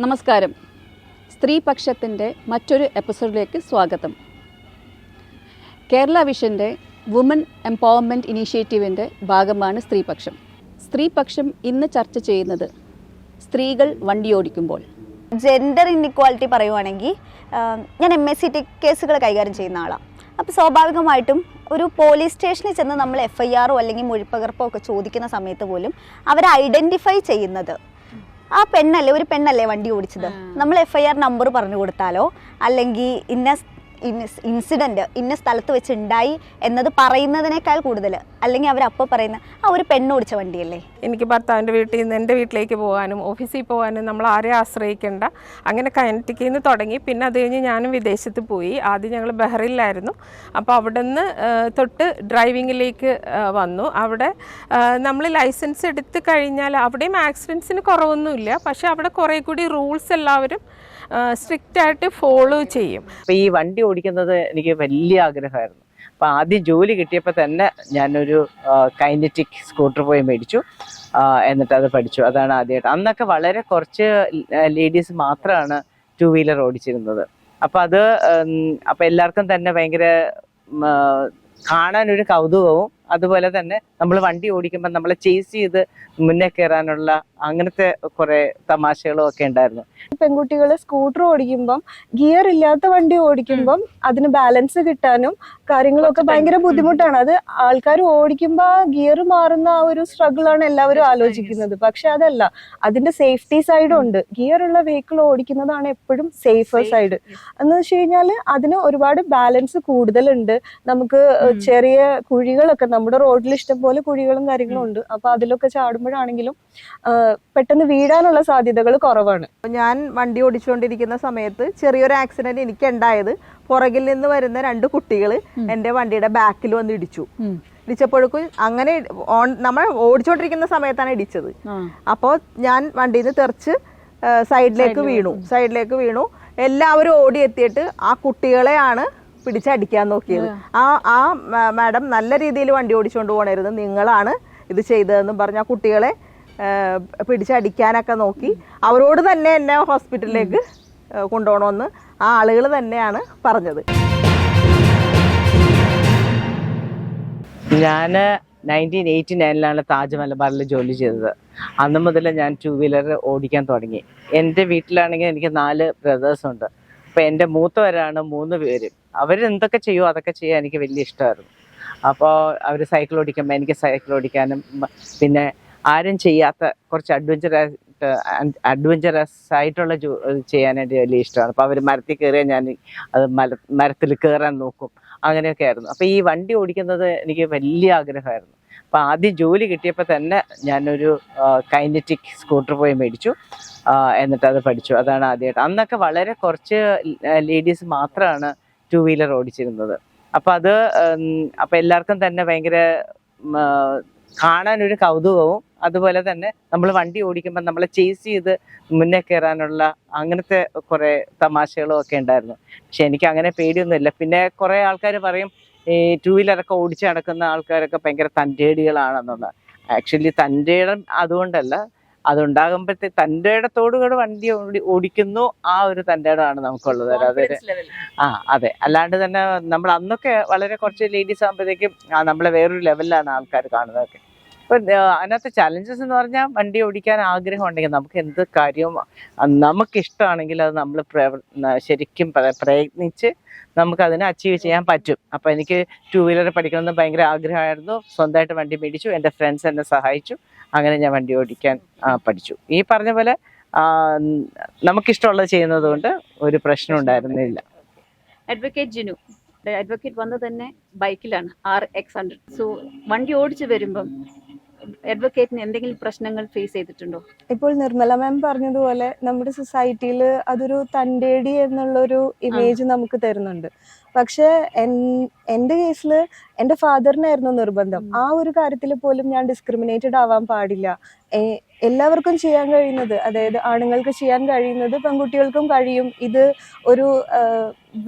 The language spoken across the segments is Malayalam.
നമസ്കാരം. സ്ത്രീപക്ഷത്തിൻ്റെ മറ്റൊരു എപ്പിസോഡിലേക്ക് സ്വാഗതം. കേരള വിഷൻ്റെ വുമൻ എംപവർമെൻറ്റ് ഇനീഷ്യേറ്റീവിൻ്റെ ഭാഗമാണ് സ്ത്രീപക്ഷം. സ്ത്രീപക്ഷം ഇന്ന് ചർച്ച ചെയ്യുന്നത് സ്ത്രീകൾ വണ്ടിയോടിക്കുമ്പോൾ. ജെൻഡർ ഇൻഇക്വാലിറ്റി പറയുവാണെങ്കിൽ ഞാൻ MSCT കേസുകൾ കൈകാര്യം ചെയ്യുന്ന ആളാണ്. അപ്പോൾ സ്വാഭാവികമായിട്ടും ഒരു പോലീസ് സ്റ്റേഷനിൽ ചെന്ന് നമ്മൾ FIR അല്ലെങ്കിൽ മൊഴിപ്പകർപ്പോ ഒക്കെ ചോദിക്കുന്ന സമയത്ത് പോലും അവരെ ഐഡൻറ്റിഫൈ ചെയ്യുന്നത് ആ ഒരു പെണ്ണല്ലേ വണ്ടി ഓടിച്ചത്, നമ്മൾ FIR നമ്പർ പറഞ്ഞു കൊടുത്താലോ അല്ലെങ്കിൽ ഇൻസിഡൻറ്റ് ഇന്ന സ്ഥലത്ത് വെച്ച് ഉണ്ടായി എന്നത് പറയുന്നതിനേക്കാൾ കൂടുതൽ അല്ലെങ്കിൽ അവരപ്പോൾ പറയുന്ന ഒരു പെണ്ണോടിച്ച വണ്ടിയല്ലേ. എനിക്ക് ഭർത്താവിൻ്റെ വീട്ടിൽ നിന്ന് എൻ്റെ വീട്ടിലേക്ക് പോകാനും ഓഫീസിൽ പോകാനും നമ്മൾ ആരെയും ആശ്രയിക്കേണ്ട, അങ്ങനെ കൈനറ്റിക്കിൽ നിന്ന് തുടങ്ങി. പിന്നെ അത് കഴിഞ്ഞ് ഞാനും വിദേശത്ത് പോയി. ആദ്യം ഞങ്ങൾ ബഹ്റിനിലായിരുന്നു. അപ്പോൾ അവിടെ നിന്ന് തൊട്ട് ഡ്രൈവിങ്ങിലേക്ക് വന്നു. അവിടെ നമ്മൾ ലൈസൻസ് എടുത്ത് കഴിഞ്ഞാൽ അവിടെയും ആക്സിഡൻസിന് കുറവൊന്നുമില്ല. പക്ഷേ അവിടെ കുറേ കൂടി റൂൾസ് എല്ലാവരും സ്ട്രിക്റ്റ് ആയിട്ട് ഫോളോ ചെയ്യും. അപ്പോൾ ഈ വണ്ടി ഓടിക്കുന്നത് എനിക്ക് വലിയ ആഗ്രഹമായിരുന്നു. അപ്പോൾ ആദ്യം ജോലി കിട്ടിയപ്പോൾ തന്നെ ഞാനൊരു കൈനറ്റിക് സ്കൂട്ടർ പോയി മേടിച്ചു. എന്നിട്ട് അത് പഠിച്ചു. അതാണ് ആദ്യമായിട്ട്. അന്നൊക്കെ വളരെ കുറച്ച് ലേഡീസ് മാത്രമാണ് 2 വീലർ ഓടിച്ചിരുന്നത്. അപ്പോൾ എല്ലാവർക്കും തന്നെ ഭയങ്കര കാണാനൊരു കൗതുകവും അതുപോലെ തന്നെ നമ്മൾ വണ്ടി ഓടിക്കുമ്പോൾ നമ്മളെ ചേസ് ചെയ്ത് മുന്നേ കയറാനുള്ള അങ്ങനത്തെ കുറെ തമാശകളും ഒക്കെ ഉണ്ടായിരുന്നു. പെൺകുട്ടികൾ സ്കൂട്ടർ ഓടിക്കുമ്പം ഗിയർ ഇല്ലാത്ത വണ്ടി ഓടിക്കുമ്പം അതിന് ബാലൻസ് കിട്ടാനും കാര്യങ്ങളൊക്കെ ഭയങ്കര ബുദ്ധിമുട്ടാണ്. അത് ആൾക്കാർ ഓടിക്കുമ്പോൾ ഗിയർ മാറുന്ന ആ ഒരു സ്ട്രഗിൾ ആണ് എല്ലാവരും ആലോചിക്കുന്നത്. പക്ഷെ അതല്ല, അതിന്റെ സേഫ്റ്റി സൈഡും ഉണ്ട്. ഗിയർ ഉള്ള വെഹിക്കിൾ ഓടിക്കുന്നതാണ് എപ്പോഴും സേഫർ സൈഡ്. എന്ന് വെച്ച് കഴിഞ്ഞാൽ അതിന് ഒരുപാട് ബാലൻസ് കൂടുതലുണ്ട്. നമുക്ക് ചെറിയ കുഴികളൊക്കെ നമ്മുടെ റോഡിൽ ഇഷ്ടംപോലെ കുഴികളും കാര്യങ്ങളും ഉണ്ട്. അപ്പൊ അതിലൊക്കെ ചാടുമ്പോഴാണെങ്കിലും പെട്ടെന്ന് വീഴാനുള്ള സാധ്യതകൾ കുറവാണ്. ഞാൻ വണ്ടി ഓടിച്ചുകൊണ്ടിരിക്കുന്ന സമയത്ത് ചെറിയൊരു ആക്സിഡന്റ് എനിക്ക് ഉണ്ടായത്, പുറകിൽ നിന്ന് വരുന്ന 2 കുട്ടികൾ എൻ്റെ വണ്ടിയുടെ ബാക്കിൽ വന്ന് ഇടിച്ചപ്പോഴേക്കും അങ്ങനെ നമ്മൾ ഓടിച്ചോണ്ടിരിക്കുന്ന സമയത്താണ് ഇടിച്ചത്. അപ്പോൾ ഞാൻ വണ്ടിയിൽ നിന്ന് തെറിച്ച് സൈഡിലേക്ക് വീണു. എല്ലാവരും ഓടിയെത്തിയിട്ട് ആ കുട്ടികളെയാണ് പിടിച്ചടിക്കാൻ നോക്കിയത്. ആ മാഡം നല്ല രീതിയിൽ വണ്ടി ഓടിച്ചുകൊണ്ട് പോകണമായിരുന്നു, നിങ്ങളാണ് ഇത് ചെയ്തതെന്ന് പറഞ്ഞ ആ കുട്ടികളെ പിടിച്ചടിക്കാനൊക്കെ നോക്കി. അവരോട് തന്നെ എന്നെ ഹോസ്പിറ്റലിലേക്ക് കൊണ്ടുപോകണമെന്ന് ആ ആളുകൾ തന്നെയാണ് പറഞ്ഞത്. ഞാൻ 1989 താജ് മലബാറിൽ ജോലി ചെയ്തത്. അന്ന് മുതൽ ഞാൻ 2 വീലർ ഓടിക്കാൻ തുടങ്ങി. എൻ്റെ വീട്ടിലാണെങ്കിൽ എനിക്ക് 4 ബ്രദേഴ്സുണ്ട്. അപ്പോൾ എൻ്റെ മൂത്തവരാണ് 3 പേര്. അവരെന്തൊക്കെ ചെയ്യുമോ അതൊക്കെ ചെയ്യാൻ എനിക്ക് വലിയ ഇഷ്ടമായിരുന്നു. അപ്പോൾ അവർ സൈക്കിൾ ഓടിക്കുമ്പോൾ എനിക്ക് സൈക്കിൾ ഓടിക്കാനും പിന്നെ ആരും ചെയ്യാത്ത കുറച്ച് അഡ്വഞ്ചറസ് ആയിട്ടുള്ള ചെയ്യാനായിട്ട് വലിയ ഇഷ്ടമാണ്. അപ്പോൾ അവർ മരത്തിൽ കയറിയാൽ ഞാൻ അത് മരത്തിൽ കയറാൻ നോക്കും. അങ്ങനെയൊക്കെ ആയിരുന്നു. അപ്പോൾ ഈ വണ്ടി ഓടിക്കുന്നത് എനിക്ക് വലിയ ആഗ്രഹമായിരുന്നു. അപ്പോൾ ആദ്യം ജോലി കിട്ടിയപ്പോൾ തന്നെ ഞാനൊരു കൈനറ്റിക് സ്കൂട്ടർ പോയി മേടിച്ചു. എന്നിട്ട് അത് പഠിച്ചു. അതാണ് ആദ്യമായിട്ട്. അന്നൊക്കെ വളരെ കുറച്ച് ലേഡീസ് മാത്രമാണ് 2 വീലർ ഓടിച്ചിരുന്നത്. അപ്പോൾ എല്ലാവർക്കും തന്നെ ഭയങ്കര കാണാനൊരു കൗതുകവും അതുപോലെ തന്നെ നമ്മൾ വണ്ടി ഓടിക്കുമ്പോൾ നമ്മളെ ചേസ് ചെയ്ത് മുന്നേ കയറാനുള്ള അങ്ങനത്തെ കുറെ തമാശകളും ഒക്കെ ഉണ്ടായിരുന്നു. പക്ഷെ എനിക്ക് അങ്ങനെ പേടിയൊന്നുമില്ല. പിന്നെ കുറെ ആൾക്കാർ പറയും ഈ 2 വീലറൊക്കെ ഓടിച്ച് നടക്കുന്ന ആൾക്കാരൊക്കെ ഭയങ്കര തൻ്റേടികളാണെന്നുള്ള. ആക്ച്വലി തൻ്റേടം അതുകൊണ്ടല്ല, അതുണ്ടാകുമ്പോഴത്തേക്ക് തൻ്റെ ഇടത്തോടുകൂടെ വണ്ടി ഓടിക്കുന്നു, ആ ഒരു തൻ്റെ ഇടമാണ് നമുക്കുള്ളത്. അതൊരു അതെ. അല്ലാണ്ട് തന്നെ നമ്മൾ അന്നൊക്കെ വളരെ കുറച്ച് ലേഡീസ് ആകുമ്പോഴത്തേക്കും നമ്മളെ വേറൊരു ലെവലിലാണ് ആൾക്കാർ കാണുന്നതൊക്കെ. അപ്പം അതിനകത്ത് ചലഞ്ചസ് എന്ന് പറഞ്ഞാൽ വണ്ടി ഓടിക്കാൻ ആഗ്രഹം ഉണ്ടെങ്കിൽ നമുക്ക് എന്ത് കാര്യവും നമുക്കിഷ്ടമാണെങ്കിൽ അത് നമ്മൾ ശരിക്കും പ്രയത്നിച്ച് നമുക്കതിനെ അച്ചീവ് ചെയ്യാൻ പറ്റും. അപ്പോൾ എനിക്ക് 2 വീലർ പഠിക്കണമെന്ന് ഭയങ്കര ആഗ്രഹമായിരുന്നു. സ്വന്തമായിട്ട് വണ്ടി മേടിച്ചു. എൻ്റെ ഫ്രണ്ട്സ് എന്നെ സഹായിച്ചു. അങ്ങനെ ഞാൻ വണ്ടി ഓടിക്കാൻ പഠിച്ചു. ഈ പറഞ്ഞ പോലെ നമുക്കിഷ്ടമുള്ളത് ചെയ്യുന്നത് കൊണ്ട് ഒരു പ്രശ്നം ഉണ്ടായിരുന്നില്ല. അഡ്വക്കേറ്റ് ജിനു, അഡ്വക്കേറ്റ് വന്നത് തന്നെ ബൈക്കിലാണ്, RX100. സോ വണ്ടി ഓടിച്ച് വരുമ്പം അഡ്വക്കേറ്റിന് എന്തെങ്കിലും പ്രശ്നങ്ങൾ ഫേസ് ചെയ്തിട്ടുണ്ടോ? ഇപ്പോൾ നിർമ്മല മാം പറഞ്ഞതുപോലെ നമ്മുടെ സൊസൈറ്റിയിൽ അതൊരു തൻ്റേടി എന്നുള്ളൊരു ഇമേജ് നമുക്ക് തരുന്നുണ്ട്. പക്ഷെ എൻ്റെ കേസിൽ എൻ്റെ ഫാദറിനായിരുന്നു നിർബന്ധം. ആ ഒരു കാര്യത്തിൽ പോലും ഞാൻ ഡിസ്ക്രിമിനേറ്റഡ് ആവാൻ പാടില്ല. എല്ലാവർക്കും ചെയ്യാൻ കഴിയുന്നത്, അതായത് ആണുങ്ങൾക്ക് ചെയ്യാൻ കഴിയുന്നത് പെൺകുട്ടികൾക്കും കഴിയും. ഇത് ഒരു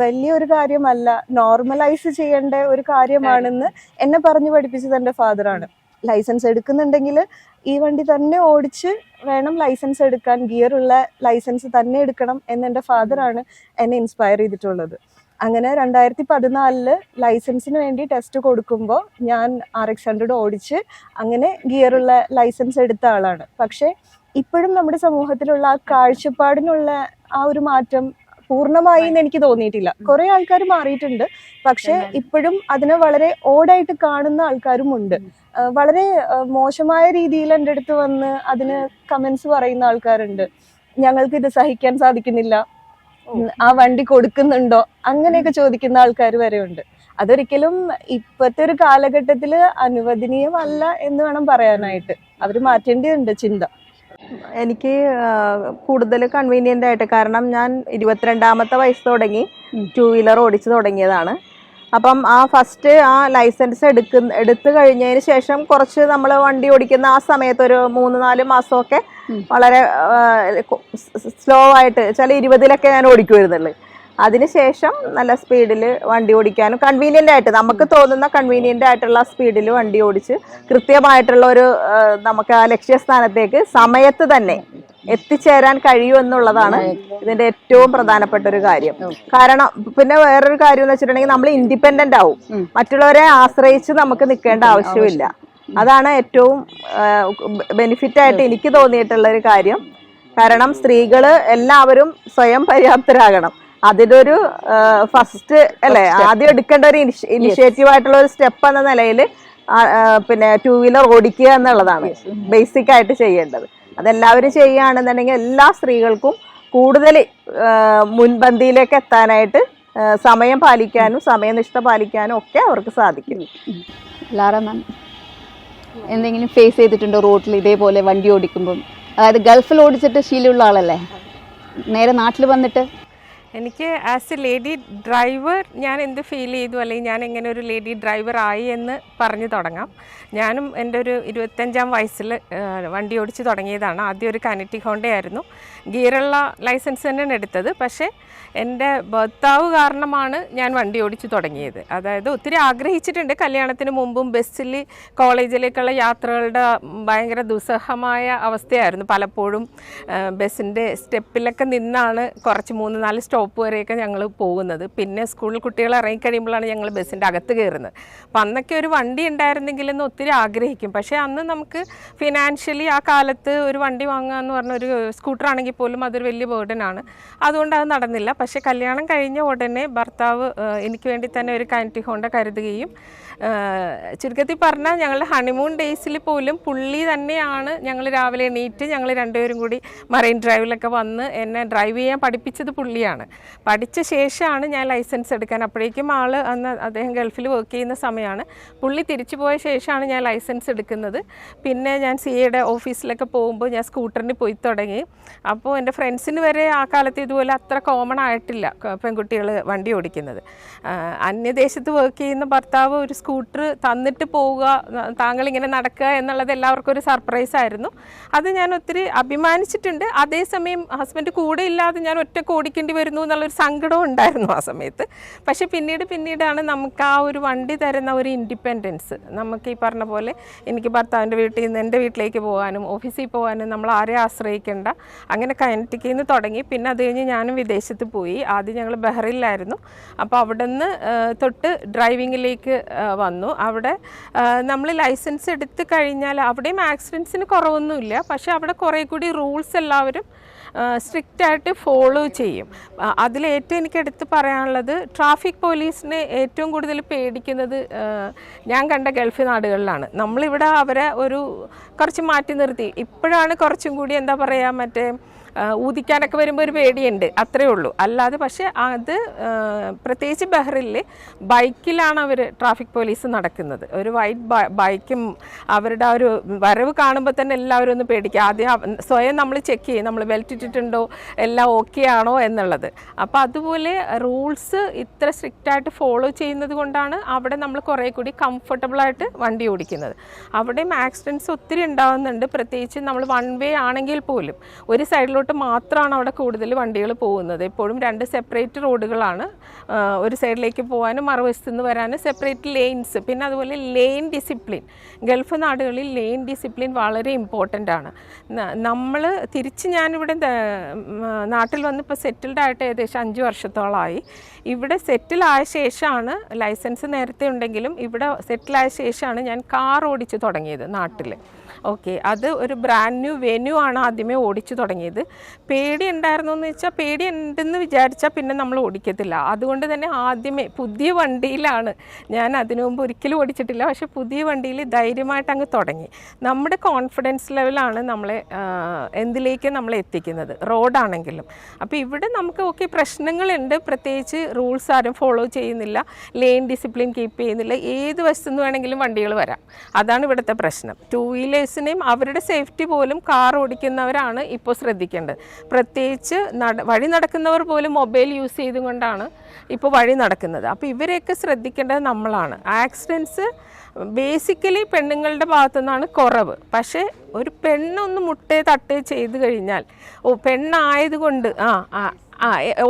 വലിയൊരു കാര്യമല്ല, നോർമലൈസ് ചെയ്യേണ്ട ഒരു കാര്യമാണെന്ന് എന്നെ പറഞ്ഞു പഠിപ്പിച്ചത് എൻ്റെ ഫാദറാണ്. ലൈസൻസ് എടുക്കുന്നുണ്ടെങ്കിൽ ഈ വണ്ടി തന്നെ ഓടിച്ച് വേണം ലൈസൻസ് എടുക്കാൻ, ഗിയറുള്ള ലൈസൻസ് തന്നെ എടുക്കണം എന്ന് എൻ്റെ ഫാദറാണ് എന്നെ ഇൻസ്പയർ ചെയ്തിട്ടുള്ളത്. അങ്ങനെ 2014 ലൈസൻസിന് വേണ്ടി ടെസ്റ്റ് കൊടുക്കുമ്പോൾ ഞാൻ RX100 ഓടിച്ച് അങ്ങനെ ഗിയറുള്ള ലൈസൻസ് എടുത്ത ആളാണ്. പക്ഷേ ഇപ്പോഴും നമ്മുടെ സമൂഹത്തിലുള്ള ആ കാഴ്ചപ്പാടിനുള്ള ആ ഒരു മാറ്റം പൂർണ്ണമായി എന്ന് എനിക്ക് തോന്നിയിട്ടില്ല. കുറെ ആൾക്കാർ മാറിയിട്ടുണ്ട്, പക്ഷെ ഇപ്പോഴും അതിനെ വളരെ ഓടായിട്ട് കാണുന്ന ആൾക്കാരും ഉണ്ട്. വളരെ മോശമായ രീതിയിൽ എൻ്റെ അടുത്ത് വന്ന് അതിന് കമന്റ്സ് പറയുന്ന ആൾക്കാരുണ്ട്. ഞങ്ങൾക്ക് ഇത് സഹിക്കാൻ സാധിക്കുന്നില്ല, ആ വണ്ടി കൊടുക്കുന്നുണ്ടോ, അങ്ങനെയൊക്കെ ചോദിക്കുന്ന ആൾക്കാർ വരെ ഉണ്ട്. അതൊരിക്കലും ഇപ്പോഴത്തെ ഒരു കാലഘട്ടത്തിൽ അനുവദനീയമല്ല എന്ന് വേണം പറയാനായിട്ട്. അവർ മാറ്റേണ്ടതുണ്ട് ചിന്ത. എനിക്ക് കൂടുതൽ കൺവീനിയൻ്റ് ആയിട്ട്, കാരണം ഞാൻ 22ാമത്തെ വയസ്സ് തുടങ്ങി 2 വീലർ ഓടിച്ച് തുടങ്ങിയതാണ്. അപ്പം ആ ഫസ്റ്റ് ആ ലൈസൻസ് എടുത്തു കഴിഞ്ഞതിന് ശേഷം കുറച്ച് നമ്മൾ വണ്ടി ഓടിക്കുന്ന ആ സമയത്ത് ഒരു 3-4 മാസമൊക്കെ വളരെ സ്ലോ ആയിട്ട്, ചില 20ലൊക്കെ ഞാൻ ഓടിക്കുമായിരുന്നുള്ളൂ. അതിനുശേഷം നല്ല സ്പീഡിൽ വണ്ടി ഓടിക്കാനും കൺവീനിയൻ്റ് ആയിട്ട്, നമുക്ക് തോന്നുന്ന കൺവീനിയൻ്റ് ആയിട്ടുള്ള സ്പീഡിൽ വണ്ടി ഓടിച്ച് കൃത്യമായിട്ടുള്ള ഒരു നമുക്ക് ആ ലക്ഷ്യസ്ഥാനത്തേക്ക് സമയത്ത് തന്നെ എത്തിച്ചേരാൻ കഴിയുമെന്നുള്ളതാണ് ഇതിന്റെ ഏറ്റവും പ്രധാനപ്പെട്ട ഒരു കാര്യം. കാരണം പിന്നെ വേറൊരു കാര്യം എന്ന് വെച്ചിട്ടുണ്ടെങ്കിൽ നമ്മൾ ഇൻഡിപെൻഡന്റ് ആവും, മറ്റുള്ളവരെ ആശ്രയിച്ച് നമുക്ക് നിൽക്കേണ്ട ആവശ്യമില്ല. അതാണ് ഏറ്റവും ബെനിഫിറ്റ് ആയിട്ട് എനിക്ക് തോന്നിയിട്ടുള്ള ഒരു കാര്യം. കാരണം സ്ത്രീകള് എല്ലാവരും സ്വയം പര്യാപ്തരാകണം. അതിലൊരു ഫസ്റ്റ് അല്ലെ, ആദ്യം എടുക്കേണ്ട ഒരു ഇനിഷ്യേറ്റീവ് ആയിട്ടുള്ള ഒരു സ്റ്റെപ്പ് എന്ന നിലയിൽ പിന്നെ 2 വീലർ ഓടിക്കുക എന്നുള്ളതാണ് ബേസിക് ആയിട്ട് ചെയ്യേണ്ടത്. അതെല്ലാവരും ചെയ്യുകയാണെന്നുണ്ടെങ്കിൽ എല്ലാ സ്ത്രീകൾക്കും കൂടുതൽ മുൻപന്തിയിലേക്ക് എത്താനായിട്ട് സമയം പാലിക്കാനും സമയനിഷ്ഠ പാലിക്കാനും ഒക്കെ അവർക്ക് സാധിക്കും. ലാറ മാം എന്തെങ്കിലും ഫേസ് ചെയ്തിട്ടുണ്ടോ റോഡിൽ ഇതേപോലെ വണ്ടി ഓടിക്കുമ്പം? അതായത് ഗൾഫിൽ ഓടിച്ചിട്ട് ശീലമുള്ള ആളല്ലേ, നേരെ നാട്ടിൽ വന്നിട്ട്? എനിക്ക് ആസ് എ ലേഡി ഡ്രൈവർ ഞാൻ എന്ത് ഫീൽ ചെയ്തു, അല്ലെങ്കിൽ ഞാൻ എങ്ങനെ ഒരു ലേഡി ഡ്രൈവർ ആയി എന്ന് പറഞ്ഞു തുടങ്ങാം. ഞാനും എൻ്റെ ഒരു 25ാം വയസ്സിൽ വണ്ടി ഓടിച്ച് തുടങ്ങിയതാണ്. ആദ്യം ഒരു കനറ്റി ഹോണ്ടയായിരുന്നു, ഗിയറുള്ള ലൈസൻസ് തന്നെയാണ് എടുത്തത്. പക്ഷേ എൻ്റെ ഭർത്താവ് കാരണമാണ് ഞാൻ വണ്ടി ഓടിച്ച് തുടങ്ങിയത്. അതായത് ഒത്തിരി ആഗ്രഹിച്ചിട്ടുണ്ട് കല്യാണത്തിന് മുമ്പും. ബസ്സിൽ കോളേജിലേക്കുള്ള യാത്രകളുടെ ഭയങ്കര ദുസ്സഹമായ അവസ്ഥയായിരുന്നു. പലപ്പോഴും ബസ്സിൻ്റെ സ്റ്റെപ്പിലൊക്കെ നിന്നാണ് കുറച്ച് 3-4 സ്റ്റോപ്പ് വരെയൊക്കെ ഞങ്ങൾ പോകുന്നത്. പിന്നെ സ്കൂളിൽ കുട്ടികൾ ഇറങ്ങിക്കഴിയുമ്പോഴാണ് ഞങ്ങൾ ബസ്സിൻ്റെ അകത്ത് കയറുന്നത്. അപ്പം അന്നൊക്കെ ഒരു വണ്ടി ഉണ്ടായിരുന്നെങ്കിലെന്ന് ഒത്തിരി ആഗ്രഹിക്കും. പക്ഷേ അന്ന് നമുക്ക് ഫിനാൻഷ്യലി ആ കാലത്ത് ഒരു വണ്ടി വാങ്ങുക എന്ന് പറഞ്ഞ ഒരു സ്കൂട്ടർ ആണെങ്കിൽ പോലും അതൊരു വലിയ ബേർഡനാണ്. അതുകൊണ്ട് അത് നടന്നില്ല. പക്ഷേ കല്യാണം കഴിഞ്ഞ ഉടനെ ഭർത്താവ് എനിക്ക് വേണ്ടി തന്നെ ഒരു കനറ്റി ഹോണ്ട കരുതുകയും, ചുരുക്കത്തിൽ പറഞ്ഞാൽ ഞങ്ങളുടെ ഹണിമൂൺ ഡേയ്സിൽ പോലും പുള്ളി തന്നെയാണ് ഞങ്ങൾ രാവിലെ എണീറ്റ് ഞങ്ങൾ രണ്ടുപേരും കൂടി മറൈൻ ഡ്രൈവിലൊക്കെ വന്ന് എന്നെ ഡ്രൈവ് ചെയ്യാൻ പഠിപ്പിച്ചത് പുള്ളിയാണ്. പഠിച്ച ശേഷമാണ് ഞാൻ ലൈസൻസ് എടുക്കാൻ. അപ്പോഴേക്കും അന്ന് അദ്ദേഹം ഗൾഫിൽ വർക്ക് ചെയ്യുന്ന സമയമാണ്. പുള്ളി തിരിച്ചു പോയ ശേഷമാണ് ഞാൻ ലൈസൻസ് എടുക്കുന്നത്. പിന്നെ ഞാൻ CAയുടെ ഓഫീസിലൊക്കെ പോകുമ്പോൾ ഞാൻ സ്കൂട്ടറിന് പോയി തുടങ്ങി. അപ്പോൾ എൻ്റെ ഫ്രണ്ട്സിന് വരെ ആ കാലത്ത് ഇതുപോലെ അത്ര കോമൺ ആയിട്ടില്ല പെൺകുട്ടികൾ വണ്ടി ഓടിക്കുന്നത്. അന്യദേശത്ത് വർക്ക് ചെയ്യുന്ന ഭർത്താവ് ഒരു സ്കൂട്ടർ തന്നിട്ട് പോവുക, താങ്കളിങ്ങനെ നടക്കുക എന്നുള്ളത് എല്ലാവർക്കും ഒരു സർപ്രൈസ് ആയിരുന്നു. അത് ഞാൻ ഒത്തിരി അഭിമാനിച്ചിട്ടുണ്ട്. അതേസമയം ഹസ്ബൻഡ് കൂടെ ഇല്ലാതെ ഞാൻ ഒറ്റയ്ക്ക് ഓടിക്കേണ്ടി വരുന്നു എന്നുള്ളൊരു സങ്കടവും ഉണ്ടായിരുന്നു ആ സമയത്ത്. പക്ഷേ പിന്നീടാണ് നമുക്ക് ആ ഒരു വണ്ടി തരുന്ന ഒരു ഇൻഡിപെൻഡൻസ്. നമുക്ക് ഈ പറഞ്ഞ പോലെ എനിക്ക് ഭർത്താവിൻ്റെ വീട്ടിൽ നിന്ന് എൻ്റെ വീട്ടിലേക്ക് പോകാനും ഓഫീസിൽ പോകാനും നമ്മൾ ആരെയും ആശ്രയിക്കേണ്ട. അങ്ങനെ കനറ്റിക്കിൽ നിന്ന് തുടങ്ങി. പിന്നെ അത് കഴിഞ്ഞ് ഞാനും വിദേശത്ത് പോയി. ആദ്യം ഞങ്ങൾ ബഹ്റിനിലായിരുന്നു. അപ്പോൾ അവിടെ നിന്ന് തൊട്ട് ഡ്രൈവിങ്ങിലേക്ക് വന്നു. അവിടെ നമ്മൾ ലൈസൻസ് എടുത്തു കഴിഞ്ഞാൽ അവിടെയും ആക്സിഡൻസിന് കുറവൊന്നുമില്ല. പക്ഷേ അവിടെ കുറേ കൂടി റൂൾസ് എല്ലാവരും സ്ട്രിക്റ്റായിട്ട് ഫോളോ ചെയ്യും. അതിലേറ്റവും എനിക്ക് എടുത്ത് പറയാനുള്ളത്, ട്രാഫിക് പോലീസിനെ ഏറ്റവും കൂടുതൽ പേടിക്കുന്നത് ഞാൻ കണ്ട ഗൾഫ് നാടുകളിലാണ്. നമ്മളിവിടെ അവരെ കുറച്ച് മാറ്റി നിർത്തി. ഇപ്പോഴാണ് കുറച്ചും കൂടി എന്താ പറയുക, മറ്റേ ഊതിക്കാനൊക്കെ വരുമ്പോൾ ഒരു പേടിയുണ്ട്, അത്രേ ഉള്ളൂ. അല്ലാതെ പക്ഷേ അത് പ്രത്യേകിച്ച് ബഹ്റിനിൽ ബൈക്കിലാണ് അവർ ട്രാഫിക് പോലീസ് നടക്കുന്നത്. ഒരു വൈറ്റ് ബൈക്കും അവരുടെ ആ ഒരു വരവ് കാണുമ്പോൾ തന്നെ എല്ലാവരും ഒന്ന് പേടിക്കുക. ആദ്യം സ്വയം നമ്മൾ ചെക്ക് ചെയ്യും, നമ്മൾ ബെൽറ്റ് ഇട്ടിട്ടുണ്ടോ, എല്ലാം ഓക്കെ ആണോ എന്നുള്ളത്. അപ്പോൾ അതുപോലെ റൂൾസ് ഇത്ര സ്ട്രിക്റ്റായിട്ട് ഫോളോ ചെയ്യുന്നത് കൊണ്ടാണ് അവിടെ നമ്മൾ കുറേ കൂടി കംഫർട്ടബിളായിട്ട് വണ്ടി ഓടിക്കുന്നത്. അവിടെയും ആക്സിഡൻറ്റ്സ് ഒത്തിരി ഉണ്ടാകുന്നുണ്ട്. പ്രത്യേകിച്ച് നമ്മൾ 1 വേ ആണെങ്കിൽ പോലും ഒരു സൈഡിലോട്ട് റോഡിലോട്ട് മാത്രമാണ് അവിടെ കൂടുതൽ വണ്ടികൾ പോകുന്നത്. എപ്പോഴും 2 സെപ്പറേറ്റ് റോഡുകളാണ്. ഒരു സൈഡിലേക്ക് പോകാനും മറുവശത്തു നിന്ന് വരാനും സെപ്പറേറ്റ് ലെയിൻസ്. പിന്നെ അതുപോലെ ലെയിൻ ഡിസിപ്ലിൻ, ഗൾഫ് നാടുകളിൽ ലെയിൻ ഡിസിപ്ലിൻ വളരെ ഇമ്പോർട്ടൻ്റ് ആണ്. നമ്മൾ തിരിച്ച് ഞാനിവിടെ നാട്ടിൽ വന്നിപ്പോൾ സെറ്റിൽഡ് ആയിട്ട് ഏകദേശം 5 വർഷത്തോളമായി. ഇവിടെ സെറ്റിലായ ശേഷമാണ്, ലൈസൻസ് നേരത്തെ ഉണ്ടെങ്കിലും ഇവിടെ സെറ്റിലായ ശേഷമാണ് ഞാൻ കാർ ഓടിച്ച് തുടങ്ങിയത് നാട്ടിൽ. ഓക്കെ, അത് ഒരു ബ്രാൻഡ് ന്യൂ വെന്യൂ ആണ് ആദ്യമേ ഓടിച്ചു തുടങ്ങിയത്. പേടി ഉണ്ടായിരുന്നു എന്ന് വെച്ചാൽ, പേടി ഉണ്ടെന്ന് വിചാരിച്ചാൽ പിന്നെ നമ്മൾ ഓടിക്കത്തില്ല. അതുകൊണ്ട് തന്നെ ആദ്യമേ പുതിയ വണ്ടിയിലാണ് ഞാൻ, അതിനു മുമ്പ് ഒരിക്കലും ഓടിച്ചിട്ടില്ല, പക്ഷേ പുതിയ വണ്ടിയിൽ ധൈര്യമായിട്ട് അങ്ങ് തുടങ്ങി. നമ്മുടെ കോൺഫിഡൻസ് ലെവലാണ് നമ്മളെ എന്തിലേക്ക് നമ്മളെ എത്തിക്കുന്നത്, റോഡാണെങ്കിലും. അപ്പോൾ ഇവിടെ നമുക്ക് ഓക്കെ പ്രശ്നങ്ങളുണ്ട്, പ്രത്യേകിച്ച് റൂൾസ് ആരും ഫോളോ ചെയ്യുന്നില്ല, ലെയിൻ ഡിസിപ്ലിൻ കീപ്പ് ചെയ്യുന്നില്ല, ഏത് വശത്തു നിന്ന് വേണമെങ്കിലും വണ്ടികൾ വരാം. അതാണ് ഇവിടുത്തെ പ്രശ്നം. 2 വീലേഴ്സിനെയും അവരുടെ സേഫ്റ്റി പോലും കാർ ഓടിക്കുന്നവരാണ് ഇപ്പോൾ ശ്രദ്ധിക്കേണ്ടത്. പ്രത്യേകിച്ച് വഴി നടക്കുന്നവർ പോലും മൊബൈൽ യൂസ് ചെയ്തുകൊണ്ടാണ് ഇപ്പോൾ വഴി നടക്കുന്നത്. അപ്പോൾ ഇവരെയൊക്കെ ശ്രദ്ധിക്കേണ്ടത് നമ്മളാണ്. ആക്സിഡൻറ്റ്സ് ബേസിക്കലി പെണ്ണുങ്ങളുടെ ഭാഗത്തു നിന്നാണ് കുറവ്. പക്ഷേ ഒരു പെണ്ണൊന്ന് മുട്ടേ തട്ടേ ചെയ്ത് കഴിഞ്ഞാൽ, പെണ്ണായതുകൊണ്ട്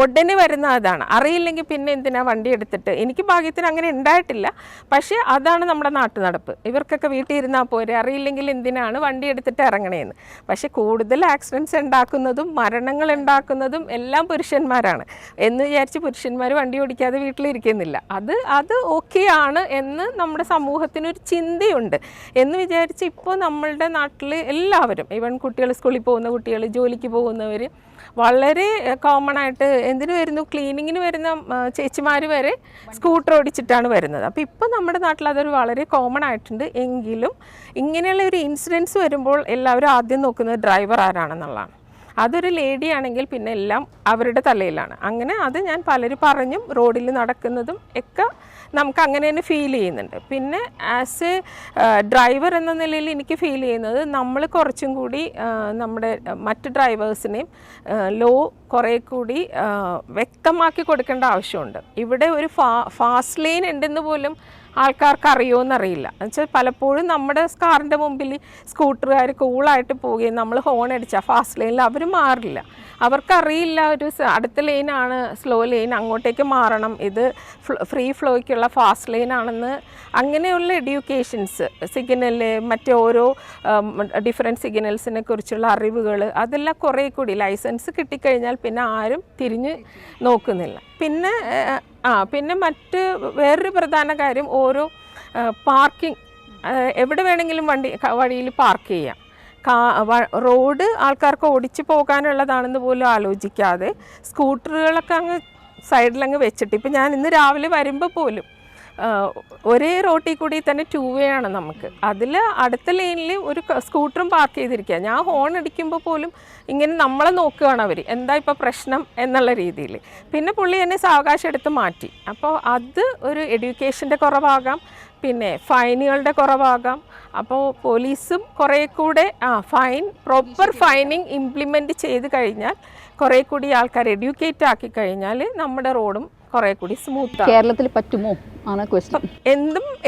ഉടനെ വരുന്ന അതാണ്. അറിയില്ലെങ്കിൽ പിന്നെ എന്തിനാ വണ്ടി എടുത്തിട്ട്. എനിക്ക് ഭാഗ്യത്തിന് അങ്ങനെ ഉണ്ടായിട്ടില്ല, പക്ഷേ അതാണ് നമ്മുടെ നാട്ടു നടപ്പ്. ഇവർക്കൊക്കെ വീട്ടിൽ ഇരുന്നാൽ പോരെ, അറിയില്ലെങ്കിൽ എന്തിനാണ് വണ്ടി എടുത്തിട്ട് ഇറങ്ങണേന്ന്. പക്ഷേ കൂടുതൽ ആക്സിഡൻറ്റ്സ് ഉണ്ടാക്കുന്നതും മരണങ്ങൾ ഉണ്ടാക്കുന്നതും എല്ലാം പുരുഷന്മാരാണ് എന്ന് വിചാരിച്ച് പുരുഷന്മാർ വണ്ടി ഓടിക്കാതെ വീട്ടിലിരിക്കുന്നില്ല. അത് ഓക്കെ ആണ് എന്ന് നമ്മുടെ സമൂഹത്തിനൊരു ചിന്തയുണ്ട് എന്ന് വിചാരിച്ച് ഇപ്പോൾ നമ്മളുടെ നാട്ടിൽ എല്ലാവരും, ഈവൻ കുട്ടികൾ, സ്കൂളിൽ പോകുന്ന കുട്ടികൾ, ജോലിക്ക് പോകുന്നവർ, വളരെ കോമൺ ആയിട്ട് എന്തിനു വരുന്നു, ക്ലീനിങ്ങിന് വരുന്ന ചേച്ചിമാർ വരെ സ്കൂട്ടർ ഓടിച്ചിട്ടാണ് വരുന്നത്. അപ്പോൾ ഇപ്പോൾ നമ്മുടെ നാട്ടിൽ അതൊരു വളരെ കോമൺ ആയിട്ടുണ്ട്. എങ്കിലും ഇങ്ങനെയുള്ള ഒരു ഇൻസിഡൻസ് വരുമ്പോൾ എല്ലാവരും ആദ്യം നോക്കുന്നത് ഡ്രൈവർ ആരാണെന്നുള്ളതാണ്. അതൊരു ലേഡി ആണെങ്കിൽ പിന്നെ എല്ലാം അവരുടെ തലയിലാണ്. അങ്ങനെ അത് ഞാൻ പലരും പറഞ്ഞും റോഡിൽ നടക്കുന്നതും ഒക്കെ നമുക്ക് അങ്ങനെ തന്നെ ഫീൽ ചെയ്യുന്നുണ്ട്. പിന്നെ ആസ് എ ഡ്രൈവർ എന്ന നിലയിൽ എനിക്ക് ഫീൽ ചെയ്യുന്നത് നമ്മൾ കുറച്ചും കൂടി നമ്മുടെ മറ്റ് ഡ്രൈവേഴ്സിനെയും ലോ കുറേ കൂടി വ്യക്തമാക്കി കൊടുക്കേണ്ട ആവശ്യമുണ്ട്. ഇവിടെ ഒരു ഫാസ്റ്റ് ലൈൻ ഉണ്ടെന്ന് പോലും ആൾക്കാർക്ക് അറിയുമോയെന്നറിയില്ല. എന്നുവെച്ചാൽ പലപ്പോഴും നമ്മുടെ കാറിൻ്റെ മുമ്പിൽ സ്കൂട്ടറുകാർ കൂളായിട്ട് പോവുകയും നമ്മൾ ഹോൺ അടിച്ചാൽ ഫാസ്റ്റ് ലൈനിൽ അവർ മാറില്ല. അവർക്കറിയില്ല ഒരു അടുത്ത ലൈനാണ് സ്ലോ ലൈൻ, അങ്ങോട്ടേക്ക് മാറണം, ഇത് ഫ്രീ ഫ്ലോയ്ക്കുള്ള ഫാസ്റ്റ് ലൈനാണെന്ന്. അങ്ങനെയുള്ള എഡ്യൂക്കേഷൻസ്, സിഗ്നല്, മറ്റേ ഓരോ ഡിഫറെൻറ്റ് സിഗ്നൽസിനെ കുറിച്ചുള്ള അറിവുകൾ, അതെല്ലാം കുറേ കൂടി ലൈസൻസ് കിട്ടിക്കഴിഞ്ഞാൽ പിന്നെ ആരും തിരിഞ്ഞ് നോക്കുന്നില്ല. പിന്നെ മറ്റ് വേറൊരു പ്രധാന കാര്യം, ഓരോ പാർക്കിംഗ് എവിടെ വേണമെങ്കിലും വഴിയിൽ പാർക്ക് ചെയ്യാം. റോഡ് ആൾക്കാർക്ക് ഓടിച്ചു പോകാനുള്ളതാണെന്ന് പോലും ആലോചിക്കാതെ സ്കൂട്ടറുകളൊക്കെ അങ്ങ് സൈഡിലങ്ങ് വെച്ചിട്ട്, ഇപ്പം ഞാൻ ഇന്ന് രാവിലെ വരുമ്പോൾ പോലും ഒരേ റോട്ടിൽ കൂടി തന്നെ 2 വേ ആണ് നമുക്ക്. അതിൽ അടുത്ത ലൈനിൽ ഒരു സ്കൂട്ടറും പാർക്ക് ചെയ്തിരിക്കുക. ഞാൻ ഹോൺ അടിക്കുമ്പോൾ പോലും ഇങ്ങനെ നമ്മളെ നോക്കുകയാണ് അവർ, എന്താ ഇപ്പോൾ പ്രശ്നം എന്നുള്ള രീതിയിൽ. പിന്നെ പുള്ളി എന്നെ സാവകാശം എടുത്ത് മാറ്റി. അപ്പോൾ അത് ഒരു എഡ്യൂക്കേഷൻ്റെ കുറവാകാം, പിന്നെ ഫൈനുകളുടെ കുറവാകാം. അപ്പോൾ പോലീസും കുറേ കൂടെ പ്രോപ്പർ ഫൈനിങ് ഇംപ്ലിമെൻറ്റ് ചെയ്ത് കഴിഞ്ഞാൽ, കുറേ കൂടി ആൾക്കാർ എഡ്യൂക്കേറ്റ് ആക്കി കഴിഞ്ഞാൽ നമ്മുടെ റോഡും കുറേ കൂടി സ്മൂത്ത്. കേരളത്തിൽ പറ്റുമോ ആണ് ക്വസ്റ്റ്യൻ.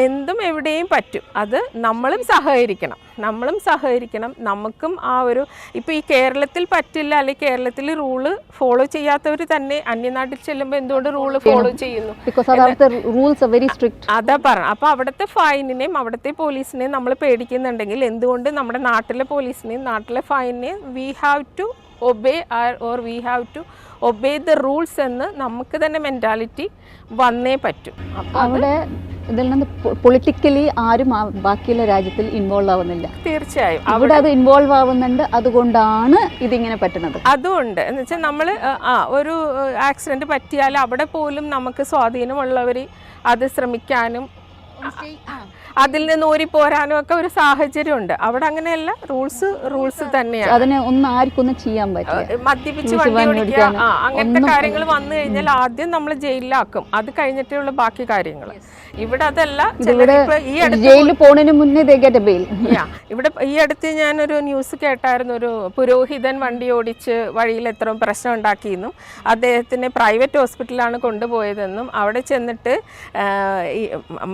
എന്തും എവിടെയും പറ്റും. അത് നമ്മളും സഹകരിക്കണം. നമുക്കും ആ ഒരു, ഇപ്പോൾ ഈ കേരളത്തിൽ പറ്റില്ല, അല്ലെങ്കിൽ കേരളത്തിൽ റൂള് ഫോളോ ചെയ്യാത്തവർ തന്നെ അന്യനാട്ടിൽ ചെല്ലുമ്പോൾ എന്തുകൊണ്ട് റൂള് ഫോളോ ചെയ്യുന്നു? അതാ പറഞ്ഞ. അപ്പോൾ അവിടുത്തെ ഫൈനിനെയും അവിടുത്തെ പോലീസിനെയും നമ്മൾ പേടിക്കുന്നുണ്ടെങ്കിൽ എന്തുകൊണ്ട് നമ്മുടെ നാട്ടിലെ പോലീസിനെയും നാട്ടിലെ ഫൈനിനെയും we have to obey or we have to obey the rules എന്ന് നമുക്ക് തന്നെ മെൻറ്റാലിറ്റി വന്നേ പറ്റും. അവിടെ ഇതിൽ നിന്ന് പൊളിറ്റിക്കലി ആരും ബാക്കിയുള്ള രാജ്യത്തിൽ ഇൻവോൾവ് ആവുന്നില്ല. തീർച്ചയായും അവിടെ അത് ഇൻവോൾവ് ആവുന്നുണ്ട്. അതുകൊണ്ടാണ് ഇതിങ്ങനെ പറ്റുന്നത്. അതുകൊണ്ട് എന്ന് വെച്ചാൽ നമ്മൾ ഒരു ആക്സിഡന്റ് പറ്റിയാൽ അവിടെ പോലും നമുക്ക് സ്വാധീനമുള്ളവർ അത് ശ്രമിക്കാനും അതിൽ നിന്ന് ഊരിപ്പോരാനും ഒക്കെ ഒരു സാഹചര്യമുണ്ട്. അവിടെ അങ്ങനെയല്ല, റൂൾസ് തന്നെയാണ്. അതിനെ ആർക്കൊന്നും ചെയ്യാൻ പറ്റില്ല. മദ്യപിച്ച് വണ്ടി ഓടിക്കുക, അങ്ങനത്തെ കാര്യങ്ങൾ വന്നു കഴിഞ്ഞാൽ ആദ്യം നമ്മൾ ജയിലിലാക്കും. അത് കഴിഞ്ഞിട്ടുള്ള ബാക്കി കാര്യങ്ങൾ. ഇവിടെ അതല്ല. ജയിലിൽ പോണതിന് മുന്നേ ഇവിടെ ഈ അടുത്ത് ഞാനൊരു ന്യൂസ് കേട്ടായിരുന്നു. ഒരു പുരോഹിതൻ വണ്ടി ഓടിച്ച് വഴിയിൽ എത്ര പ്രശ്നം ഉണ്ടാക്കിയെന്നും അദ്ദേഹത്തിനെ പ്രൈവറ്റ് ഹോസ്പിറ്റലാണ് കൊണ്ടുപോയതെന്നും അവിടെ ചെന്നിട്ട്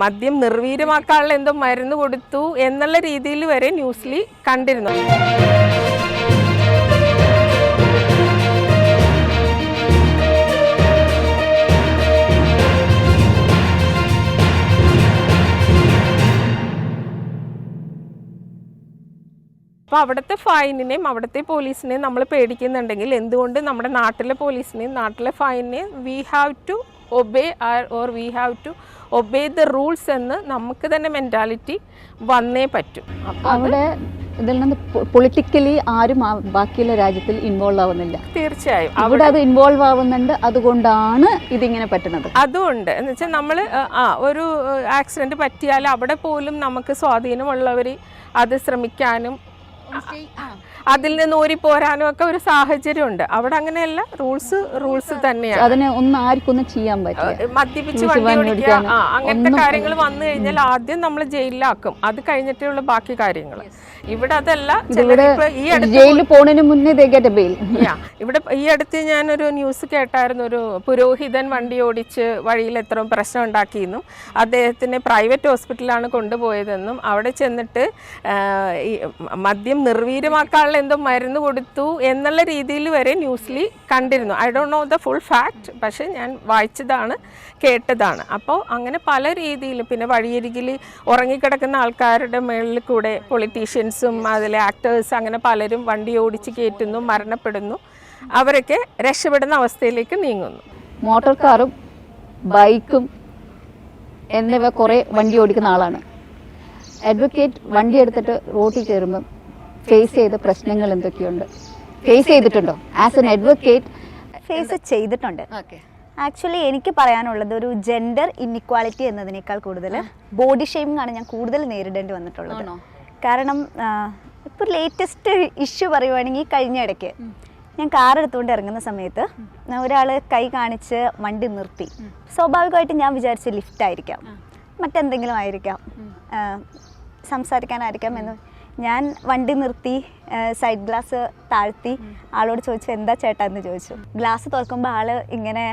മദ്യം നിർവീര്യമാക്കാനുള്ള എന്തോ മരുന്ന് കൊടുത്തു എന്നുള്ള രീതിയിൽ വരെ ന്യൂസിൽ കണ്ടിരുന്നു. അപ്പോൾ അവിടുത്തെ ഫൈനിനെയും അവിടുത്തെ പോലീസിനെയും നമ്മൾ പേടിക്കുന്നുണ്ടെങ്കിൽ എന്തുകൊണ്ട് നമ്മുടെ നാട്ടിലെ പോലീസിനെയും നാട്ടിലെ ഫൈനിനെയും we have to obey or we have to obey the rules എന്ന് നമുക്ക് തന്നെ മെൻറ്റാലിറ്റി വന്നേ പറ്റും. അവിടെ ഇതിൽ നിന്ന് പൊളിറ്റിക്കലി ആരും ബാക്കിയുള്ള രാജ്യത്തിൽ ഇൻവോൾവ് ആവുന്നില്ല. തീർച്ചയായും അവിടെ അത് ഇൻവോൾവ് ആവുന്നുണ്ട്, അതുകൊണ്ടാണ് ഇതിങ്ങനെ പറ്റുന്നത്. അതുകൊണ്ട് എന്ന് വെച്ചാൽ നമ്മൾ ഒരു ആക്സിഡന്റ് പറ്റിയാൽ അവിടെ പോലും നമുക്ക് സ്വാധീനമുള്ളവർ അത് ശ്രമിക്കാനും അതിൽ നിന്ന് ഊരിപ്പോരാനും ഒക്കെ ഒരു സാഹചര്യമുണ്ട്. അവിടെ അങ്ങനെയല്ല, റൂൾസ് തന്നെയാണ്. അതിനെ ആർക്കൊന്നും ചെയ്യാൻ പറ്റില്ല. മദ്യപിച്ച് വണ്ടി ഓടിക്കുക അങ്ങനത്തെ കാര്യങ്ങൾ വന്നു കഴിഞ്ഞാൽ ആദ്യം നമ്മൾ ജയിലിലാക്കും, അത് കഴിഞ്ഞിട്ടേ ഉള്ള ബാക്കി കാര്യങ്ങൾ. ഇവിടെ അതല്ല, ജയിലിൽ പോണതിന് മുന്നേ ഇവിടെ ഈ അടുത്ത് ഞാനൊരു ന്യൂസ് കേട്ടായിരുന്നു. ഒരു പുരോഹിതൻ വണ്ടി ഓടിച്ച് വഴിയിൽ എത്ര പ്രശ്നം ഉണ്ടാക്കിയെന്നും അദ്ദേഹത്തിനെ പ്രൈവറ്റ് ഹോസ്പിറ്റലാണ് കൊണ്ടുപോയതെന്നും അവിടെ ചെന്നിട്ട് ഈ മദ്യം നിർവീര്യമാക്കാനുള്ള എന്തോ മരുന്ന് കൊടുത്തു എന്നുള്ള രീതിയിൽ വരെ ന്യൂസിൽ കണ്ടിരുന്നു. I don't know the full fact, പക്ഷേ ഞാൻ വായിച്ചതാണ്, കേട്ടതാണ്. അപ്പോൾ അങ്ങനെ പല രീതിയിലും, പിന്നെ വഴിയരികിൽ ഉറങ്ങിക്കിടക്കുന്ന ആൾക്കാരുടെ മേളിൽ കൂടെ പൊളിറ്റീഷ്യൻസും അതിലെ ആക്ടേഴ്സ് അങ്ങനെ പലരും വണ്ടി ഓടിച്ച് കയറ്റുന്നു, മരണപ്പെടുന്നു. അവരൊക്കെ രക്ഷപ്പെടുന്ന അവസ്ഥയിലേക്ക് നീങ്ങുന്നു. മോട്ടോർ കാറും ബൈക്കും എന്നിവ കുറേ വണ്ടി ഓടിക്കുന്ന ആളാണ്. അഡ്വക്കേറ്റ് വണ്ടി എടുത്തിട്ട് റോട്ടിൽ കയറുമ്പം ഫേസ് ചെയ്ത പ്രശ്നങ്ങൾ എന്തൊക്കെയുണ്ട്? ഫേസ് ചെയ്തിട്ടുണ്ടോ? ആസ് എൻ അഡ്വക്കേറ്റ് ഫേസ് ചെയ്തിട്ടുണ്ട്. ആക്ച്വലി എനിക്ക് പറയാനുള്ളത് ഒരു ജെൻഡർ ഇൻഇക്വാലിറ്റി എന്നതിനേക്കാൾ കൂടുതൽ ബോഡി ഷെയ്മിംഗ് ആണ് ഞാൻ കൂടുതൽ നേരിടേണ്ടി വന്നിട്ടുള്ളത്. കാരണം ഇപ്പോൾ ലേറ്റസ്റ്റ് ഇഷ്യൂ പറയുവാണെങ്കിൽ കഴിഞ്ഞ ഇടയ്ക്ക് ഞാൻ കാർ എടുത്തുകൊണ്ട് ഇറങ്ങുന്ന സമയത്ത് ഒരാൾ കൈ കാണിച്ച് വണ്ടി നിർത്തി. സ്വാഭാവികമായിട്ടും ഞാൻ വിചാരിച്ച ലിഫ്റ്റ് ആയിരിക്കാം, മറ്റെന്തെങ്കിലും ആയിരിക്കാം, സംസാരിക്കാനായിരിക്കാം എന്ന് ഞാൻ വണ്ടി നിർത്തി സൈഡ് ഗ്ലാസ് താഴ്ത്തി ആളോട് ചോദിച്ചു, എന്താ ചേട്ടാ എന്ന് ചോദിച്ചു. ഗ്ലാസ് തുറക്കുമ്പോൾ ആൾ ഇങ്ങനെ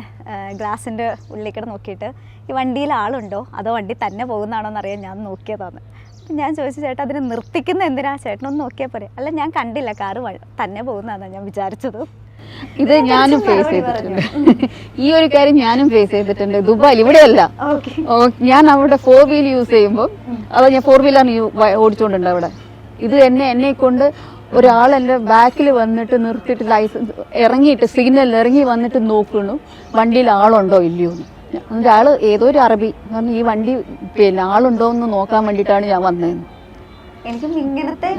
ഗ്ലാസിൻ്റെ ഉള്ളിലേക്കിടെ നോക്കിയിട്ട് ഈ വണ്ടിയിൽ ആളുണ്ടോ അതോ വണ്ടി തന്നെ പോകുന്നതാണോ എന്നറിയാൻ ഞാൻ നോക്കിയതാണ്. അപ്പം ഞാൻ ചോദിച്ചു, ചേട്ടാ അതിന് നിർത്തിക്കുന്ന എന്തിനാ, ചേട്ടനൊന്ന് നോക്കിയാൽ പോരെ. അല്ല, ഞാൻ കണ്ടില്ല, കാറ് തന്നെ പോകുന്നതാണ് ഞാൻ വിചാരിച്ചത്. ഇത് ഞാനും ഫേസ് ചെയ്തിട്ടുണ്ട്. ഈ ഒരു കാര്യം ഞാനും ഫേസ് ചെയ്തിട്ടുണ്ട്. ദുബായിൽ, ഇവിടെയല്ല, ഞാൻ അവിടെ 4 വീൽ യൂസ് ചെയ്യുമ്പോൾ, അത് ഞാൻ 4 വീലാണ് ഓടിച്ചുകൊണ്ടുണ്ട് അവിടെ. ഇത് എന്നെ കൊണ്ട് ഒരാൾ എൻ്റെ ബാക്കിൽ വന്നിട്ട് നിർത്തിയിട്ട് ലൈസൻസ് ഇറങ്ങിയിട്ട് സിഗ്നലിൽ ഇറങ്ങി വന്നിട്ട് നോക്കുന്നു വണ്ടിയിൽ ആളുണ്ടോ ഇല്ലയോ എന്ന്. ഒരാൾ ഏതോ ഒരു അറബി പറഞ്ഞു, ഈ വണ്ടി പിന്നെ ആളുണ്ടോ എന്ന് നോക്കാൻ വേണ്ടിയിട്ടാണ് ഞാൻ വന്നതെന്ന്. എനിക്കും ഇങ്ങനത്തെ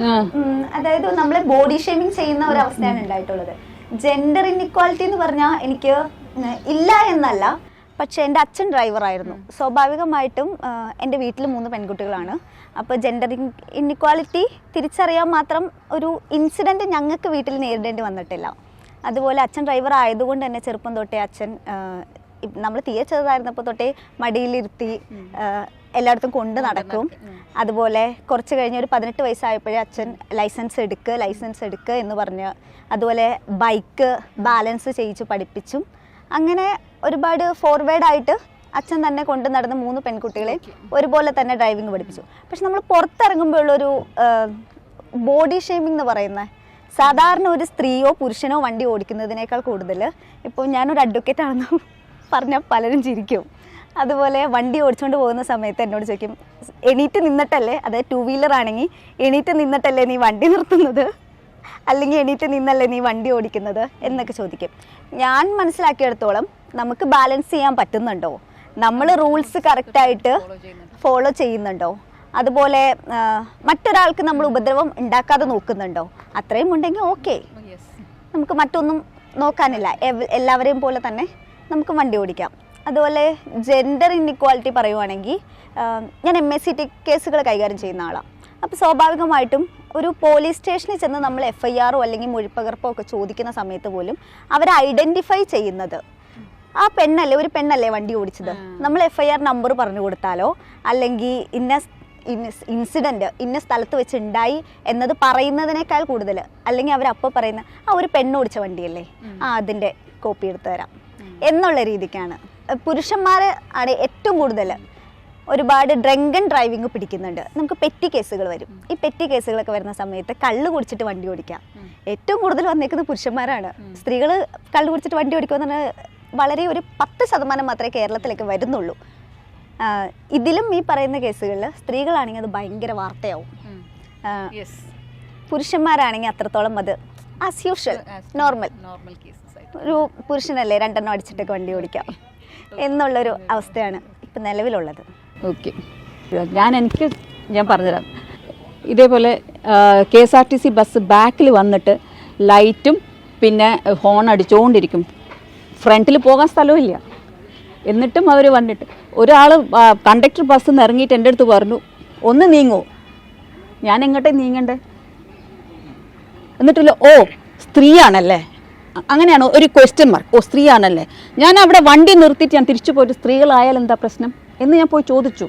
അതായത് നമ്മളെ ബോഡി ഷേമിങ് ചെയ്യുന്ന ഒരു അവസ്ഥയാണ് ഉണ്ടായിട്ടുള്ളത്. ജെൻഡർ ഇൻഇക്വാലിറ്റി എന്ന് പറഞ്ഞാൽ എനിക്ക് ഇല്ല എന്നല്ല, പക്ഷെ എൻ്റെ അച്ഛൻ ഡ്രൈവറായിരുന്നു. സ്വാഭാവികമായിട്ടും എൻ്റെ വീട്ടിൽ 3 പെൺകുട്ടികളാണ്. അപ്പോൾ ജെൻഡർ ഇൻഇക്വാലിറ്റി തിരിച്ചറിയാൻ മാത്രം ഒരു ഇൻസിഡൻറ്റ് ഞങ്ങൾക്ക് വീട്ടിൽ നേരിടേണ്ടി വന്നിട്ടില്ല. അതുപോലെ അച്ഛൻ ഡ്രൈവർ ആയതുകൊണ്ട് തന്നെ ചെറുപ്പം തൊട്ടേ അച്ഛൻ നമ്മൾ തീരെ ചെറുതായിരുന്നപ്പോൾ തൊട്ടേ മടിയിലിരുത്തി എല്ലായിടത്തും കൊണ്ട് നടക്കും. അതുപോലെ കുറച്ച് കഴിഞ്ഞ് ഒരു 18 വയസ്സായപ്പോഴേ അച്ഛൻ ലൈസൻസ് എടുക്കുക എന്ന് പറഞ്ഞ്, അതുപോലെ ബൈക്ക് ബാലൻസ് ചെയ്യിച്ച് പഠിപ്പിച്ചും അങ്ങനെ ഒരുപാട് ഫോർവേഡായിട്ട് അച്ഛൻ തന്നെ കൊണ്ട് നടന്ന 3 പെൺകുട്ടികളെ ഒരുപോലെ തന്നെ ഡ്രൈവിംഗ് പഠിപ്പിച്ചു. പക്ഷെ നമ്മൾ പുറത്തിറങ്ങുമ്പോഴുള്ളൊരു ബോഡി ഷേമിംഗ് എന്ന് പറയുന്നത് സാധാരണ ഒരു സ്ത്രീയോ പുരുഷനോ വണ്ടി ഓടിക്കുന്നതിനേക്കാൾ കൂടുതൽ, ഇപ്പോൾ ഞാനൊരു അഡ്വക്കേറ്റ് ആണെന്ന് പറഞ്ഞാൽ പലരും ചിരിക്കും. അതുപോലെ വണ്ടി ഓടിച്ചുകൊണ്ട് പോകുന്ന സമയത്ത് എന്നോട് ചോദിക്കും, എണീറ്റ് നിന്നിട്ടല്ലേ, അതായത് 2 വീലർ ആണെങ്കിൽ എണീറ്റ് നിന്നിട്ടല്ലേ നീ വണ്ടി നിർത്തുന്നത്, അല്ലെങ്കിൽ എണീറ്റ് നിന്നല്ലേ നീ വണ്ടി ഓടിക്കുന്നത് എന്നൊക്കെ ചോദിക്കും. ഞാൻ മനസ്സിലാക്കിയെടുത്തോളം നമുക്ക് ബാലൻസ് ചെയ്യാൻ പറ്റുന്നുണ്ടോ, നമ്മൾ റൂൾസ് കറക്റ്റായിട്ട് ഫോളോ ചെയ്യുന്നുണ്ടോ, അതുപോലെ മറ്റൊരാൾക്ക് നമ്മൾ ഉപദ്രവം ഉണ്ടാക്കാതെ നോക്കുന്നുണ്ടോ, അത്രയും ഉണ്ടെങ്കിൽ ഓക്കെ, നമുക്ക് മറ്റൊന്നും നോക്കാനില്ല, എല്ലാവരെയും പോലെ തന്നെ നമുക്ക് വണ്ടി ഓടിക്കാം. അതുപോലെ ജെൻഡർ ഇൻഇക്വാലിറ്റി പറയുവാണെങ്കിൽ ഞാൻ MSCT കേസുകൾ കൈകാര്യം ചെയ്യുന്ന ആളാണ്. അപ്പോൾ സ്വാഭാവികമായിട്ടും ഒരു പോലീസ് സ്റ്റേഷനിൽ ചെന്ന് നമ്മൾ FIR അല്ലെങ്കിൽ മൊഴിപ്പകർപ്പോ ഒക്കെ ചോദിക്കുന്ന സമയത്ത് പോലും അവരെ ഐഡൻറ്റിഫൈ ചെയ്യുന്നത് ആ ഒരു പെണ്ണല്ലേ വണ്ടി ഓടിച്ചത്, നമ്മൾ FIR നമ്പർ പറഞ്ഞു കൊടുത്താലോ അല്ലെങ്കിൽ ഇന്ന ഇൻസിഡൻറ്റ് ഇന്ന സ്ഥലത്ത് വെച്ച് ഉണ്ടായി എന്നത് പറയുന്നതിനേക്കാൾ കൂടുതൽ, അല്ലെങ്കിൽ അവരപ്പോൾ പറയുന്ന ഒരു പെണ്ണോടിച്ച വണ്ടിയല്ലേ, അതിൻ്റെ കോപ്പി എടുത്തു തരാം എന്നുള്ള രീതിക്കാണ്. പുരുഷന്മാർ ആണ് ഏറ്റവും കൂടുതൽ ഒരുപാട് ഡ്രങ്കൻ ഡ്രൈവിംഗ് പിടിക്കുന്നുണ്ട്. നമുക്ക് പെറ്റി കേസുകൾ വരും. ഈ പെറ്റി കേസുകളൊക്കെ വരുന്ന സമയത്ത് കള്ള് കുടിച്ചിട്ട് വണ്ടി ഓടിക്കാം ഏറ്റവും കൂടുതൽ വന്നേക്കുന്നത് പുരുഷന്മാരാണ്. സ്ത്രീകൾ കള്ള് കുടിച്ചിട്ട് വണ്ടി ഓടിക്കുമെന്ന് പറഞ്ഞാൽ വളരെ ഒരു 10% മാത്രമേ കേരളത്തിലേക്ക് വരുന്നുള്ളൂ. ഇതിലും ഈ പറയുന്ന കേസുകളിൽ സ്ത്രീകളാണെങ്കിൽ അത് ഭയങ്കര വാർത്തയാവും. പുരുഷന്മാരാണെങ്കിൽ അത്രത്തോളം അത് ആസ് യൂഷ്വൽ നോർമൽ ഒരു പുരുഷനല്ലേ 2 അടിച്ചിട്ടൊക്കെ വണ്ടി ഓടിക്കാം എന്നുള്ളൊരു അവസ്ഥയാണ് ഇപ്പം നിലവിലുള്ളത്. ഓക്കെ, ഞാൻ പറഞ്ഞുതരാം. ഇതേപോലെ KSRTC ബസ് ബാക്കിൽ വന്നിട്ട് ലൈറ്റും പിന്നെ ഹോൺ അടിച്ചുകൊണ്ടിരിക്കും. ഫ്രണ്ടിൽ പോകാൻ സ്ഥലമില്ല. എന്നിട്ടും അവർ വന്നിട്ട് ഒരാൾ കണ്ടക്ടർ ബസ്സിൽ നിന്ന് ഇറങ്ങിയിട്ട് എൻ്റെ അടുത്ത് പറഞ്ഞു, ഒന്ന് നീങ്ങോ. ഞാൻ എങ്ങോട്ടേ നീങ്ങണ്ടേ? എന്നിട്ടില്ല, ഓ സ്ത്രീയാണല്ലേ, അങ്ങനെയാണോ ഒരു ക്വസ്റ്റ്യൻ മാർക്ക്. ഓ സ്ത്രീയാണല്ലേ. ഞാൻ അവിടെ വണ്ടി നിർത്തിയിട്ട് ഞാൻ തിരിച്ചു പോയിട്ട് സ്ത്രീകളായാൽ എന്താ പ്രശ്നം എന്ന് ഞാൻ പോയി ചോദിച്ചു.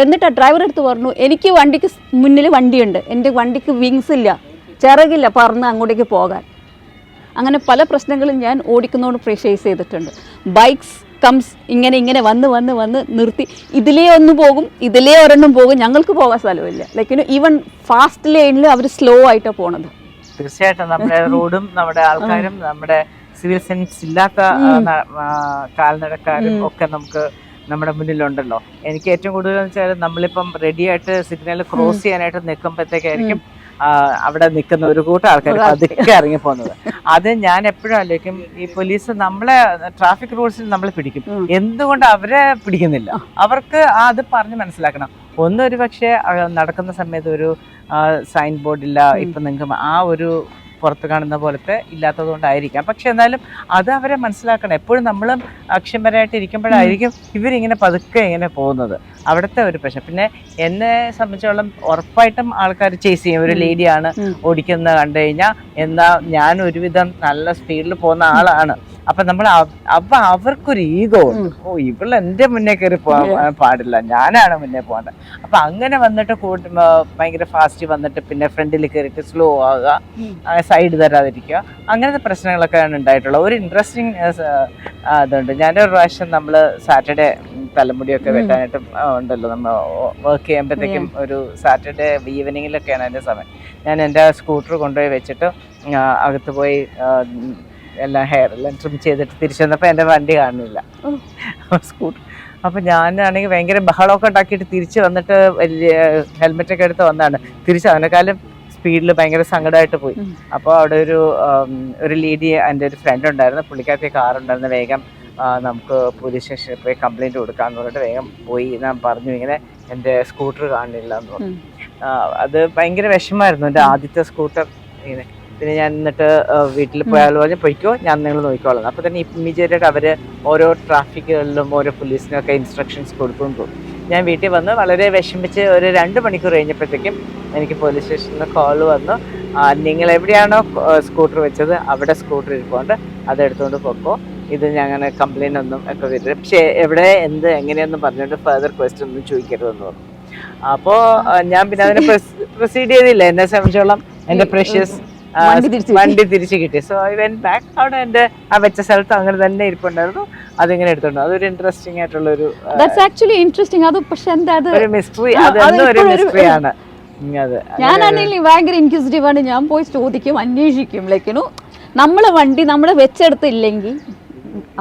എന്നിട്ട് ആ ഡ്രൈവർ എടുത്ത് പറഞ്ഞു, എനിക്ക് വണ്ടിക്ക് മുന്നിൽ വണ്ടിയുണ്ട്, എൻ്റെ വണ്ടിക്ക് വിങ്സ് ഇല്ല, ചിറകില്ല പറന്ന് അങ്ങോട്ടേക്ക് പോകാൻ. അങ്ങനെ പല പ്രശ്നങ്ങളും ഞാൻ ഓടിക്കുന്നതോട് ഫേസ് ചെയ്തിട്ടുണ്ട്. ബൈക്സ് കംസ് ഇങ്ങനെ വന്ന് നിർത്തി, ഇതിലേ ഒന്ന് പോകും, ഇതിലേ ഒരെണ്ണം പോകും, ഞങ്ങൾക്ക് പോകാൻ സ്ഥലമില്ല. ലൈക്ക് ഈവൻ ഫാസ്റ്റ് ലൈനിൽ അവർ സ്ലോ ആയിട്ടാണ് പോണത്. തീർച്ചയായിട്ടും നമ്മുടെ റോഡും നമ്മുടെ ആൾക്കാരും നമ്മുടെ സിവിൽ സെൻസ് ഇല്ലാത്ത കാൽനടക്കാരും ഒക്കെ നമുക്ക് നമ്മുടെ മുന്നിലുണ്ടല്ലോ. എനിക്ക് ഏറ്റവും കൂടുതൽ വെച്ചാൽ നമ്മളിപ്പം റെഡി ആയിട്ട് സിഗ്നൽ ക്രോസ് ചെയ്യാനായിട്ട് നിൽക്കുമ്പോഴത്തേക്കായിരിക്കും അവിടെ നിൽക്കുന്ന ഒരു കൂട്ടം ആൾക്കാർ പതുക്കെ ഇറങ്ങി പോകുന്നത്. അത് ഞാൻ എപ്പോഴും ആലോചിക്കും, ഈ പോലീസ് നമ്മളെ ട്രാഫിക് റൂൾസിൽ നമ്മൾ പിടിക്കും, എന്തുകൊണ്ട് അവരെ പിടിക്കുന്നില്ല? അവർക്ക് അത് പറഞ്ഞ് മനസ്സിലാക്കണം. ഒന്നൊരു പക്ഷേ നടക്കുന്ന സമയത്ത് ഒരു സൈൻ ബോർഡില്ല, ഇപ്പം നിങ്ങൾക്ക് ആ ഒരു പുറത്ത് കാണുന്ന പോലത്തെ ഇല്ലാത്തത് കൊണ്ടായിരിക്കാം. പക്ഷെ എന്നാലും അത് അവരെ മനസ്സിലാക്കണം. എപ്പോഴും നമ്മളും അക്ഷമരായിട്ട് ഇരിക്കുമ്പോഴായിരിക്കും ഇവരിങ്ങനെ പതുക്കെ ഇങ്ങനെ പോകുന്നത്. അവിടുത്തെ ഒരു പ്രശ്നം. പിന്നെ എന്നെ സംബന്ധിച്ചോളം ഉറപ്പായിട്ടും ആൾക്കാർ ചേസ് ചെയ്യും. ഒരു ലേഡിയാണ് ഓടിക്കുന്നത് കണ്ടു കഴിഞ്ഞാൽ, എന്നാൽ ഞാൻ ഒരുവിധം നല്ല സ്പീഡിൽ പോകുന്ന ആളാണ്. അപ്പൊ നമ്മൾ അവർക്കൊരു ഈഗോ ഉണ്ട്. ഓ ഇവള് എന്റെ മുന്നേ കയറി പോകാൻ പാടില്ല, ഞാനാണ് മുന്നേ പോകേണ്ടത്. അപ്പൊ അങ്ങനെ വന്നിട്ട് ഭയങ്കര ഫാസ്റ്റ് വന്നിട്ട് പിന്നെ ഫ്രണ്ടിൽ കയറിയിട്ട് സ്ലോ ആകുക, സൈഡ് തരാതിരിക്കുക, അങ്ങനത്തെ പ്രശ്നങ്ങളൊക്കെയാണ് ഉണ്ടായിട്ടുള്ളത്. ഒരു ഇൻട്രസ്റ്റിംഗ് ഇതുണ്ട്. ഞാനൊരു പ്രാവശ്യം നമ്മള് സാറ്റർഡേ തലമുടിയൊക്കെ വെട്ടാനായിട്ട് ഉണ്ടല്ലോ, നമ്മൾ വർക്ക് ചെയ്യുമ്പോഴത്തേക്കും ഒരു സാറ്റർഡേ ഈവനിങ്ങിലൊക്കെയാണ് എൻ്റെ സമയം. ഞാൻ എൻ്റെ സ്കൂട്ടർ കൊണ്ടുപോയി വെച്ചിട്ട് അകത്ത് പോയി എല്ലാം ഹെയറെല്ലാം ട്രിം ചെയ്തിട്ട് തിരിച്ചു വന്നപ്പോൾ എൻ്റെ വണ്ടി കാണുന്നില്ല, സ്കൂട്ടർ. അപ്പം ഞാനാണെങ്കിൽ ഭയങ്കര ബഹളമൊക്കെ ഉണ്ടാക്കിയിട്ട് തിരിച്ച് വന്നിട്ട് വലിയ ഹെൽമെറ്റൊക്കെ എടുത്ത് വന്നതാണ്. തിരിച്ച് അതിനേക്കാളും സ്പീഡിൽ ഭയങ്കര സങ്കടമായിട്ട് പോയി. അപ്പോൾ അവിടെ ഒരു ലേഡി, എൻ്റെ ഒരു ഫ്രണ്ട് ഉണ്ടായിരുന്നു, പുള്ളിക്കകത്ത് കാറുണ്ടായിരുന്നു. വേഗം നമുക്ക് പോലീസ് സ്റ്റേഷനിൽ പോയി കംപ്ലൈൻറ്റ് കൊടുക്കാമെന്ന് പറഞ്ഞിട്ട് വേഗം പോയി. ഞാൻ പറഞ്ഞു ഇങ്ങനെ എൻ്റെ സ്കൂട്ടർ കാണുന്നില്ല എന്ന് പറഞ്ഞു. അത് ഭയങ്കര വിഷമമായിരുന്നു, എൻ്റെ ആദ്യത്തെ സ്കൂട്ടർ ഇങ്ങനെ. പിന്നെ ഞാൻ എന്നിട്ട് വീട്ടിൽ പോയാൽ പറഞ്ഞ് പോയിക്കോ, ഞാൻ നിങ്ങൾ നോക്കിക്കോളാം. അപ്പോൾ തന്നെ ഇമ്മീഡിയറ്റായിട്ട് അവർ ഓരോ ട്രാഫിക്കുകളിലും ഓരോ പോലീസിനൊക്കെ ഇൻസ്ട്രക്ഷൻസ് കൊടുക്കും തോന്നും. ഞാൻ വീട്ടിൽ വന്ന് വളരെ വിഷമിച്ച് ഒരു 2 മണിക്കൂർ കഴിഞ്ഞപ്പോഴത്തേക്കും എനിക്ക് പോലീസ് സ്റ്റേഷനിൽ കോൾ വന്നു, നിങ്ങൾ എവിടെയാണോ സ്കൂട്ടർ വെച്ചത് അവിടെ സ്കൂട്ടർ ഇരിപ്പുണ്ട്, അതെടുത്തുകൊണ്ട് പോക്കോ, ഇത് ഞങ്ങനെ കംപ്ലൈൻ്റ് ഒന്നും ഒക്കെ വരില്ല, പക്ഷേ എവിടെ എന്ത് എങ്ങനെയൊന്നും പറഞ്ഞിട്ട് ഫർദർ ക്വസ്റ്റ്യൻ ഒന്നും ചോദിക്കരുതെന്ന് പറഞ്ഞു. അപ്പോൾ ഞാൻ പിന്നെ അതിനെ പ്രൊസീഡ് ചെയ്തില്ല. എന്നെ സംബന്ധിച്ചോളം എൻ്റെ പ്രഷ്യസ് വണ്ടി തിരിച്ചു കിട്ടി. So I went back. അവിടെ എൻ്റെ ആ വെച്ച സ്ഥലത്ത് അങ്ങനെ തന്നെ ഇരിപ്പുണ്ടായിരുന്നു, അതിങ്ങനെ എടുത്തോണ്ട്. അതൊരു ഇൻട്രസ്റ്റിംഗ് ആയിട്ടുള്ള ഒരു മിസ്റ്ററി. അതൊന്നും ഒരു മിസ്റ്ററിയാണ്. ഞാനാണെങ്കിൽ ഭയങ്കര ഇൻക്യൂസിറ്റീവ് ആണ്. ഞാൻ പോയി ചോദിക്കും, അന്വേഷിക്കും. ലൈക്കിനു നമ്മളെ വണ്ടി നമ്മളെ വെച്ചെടുത്തില്ലെങ്കിൽ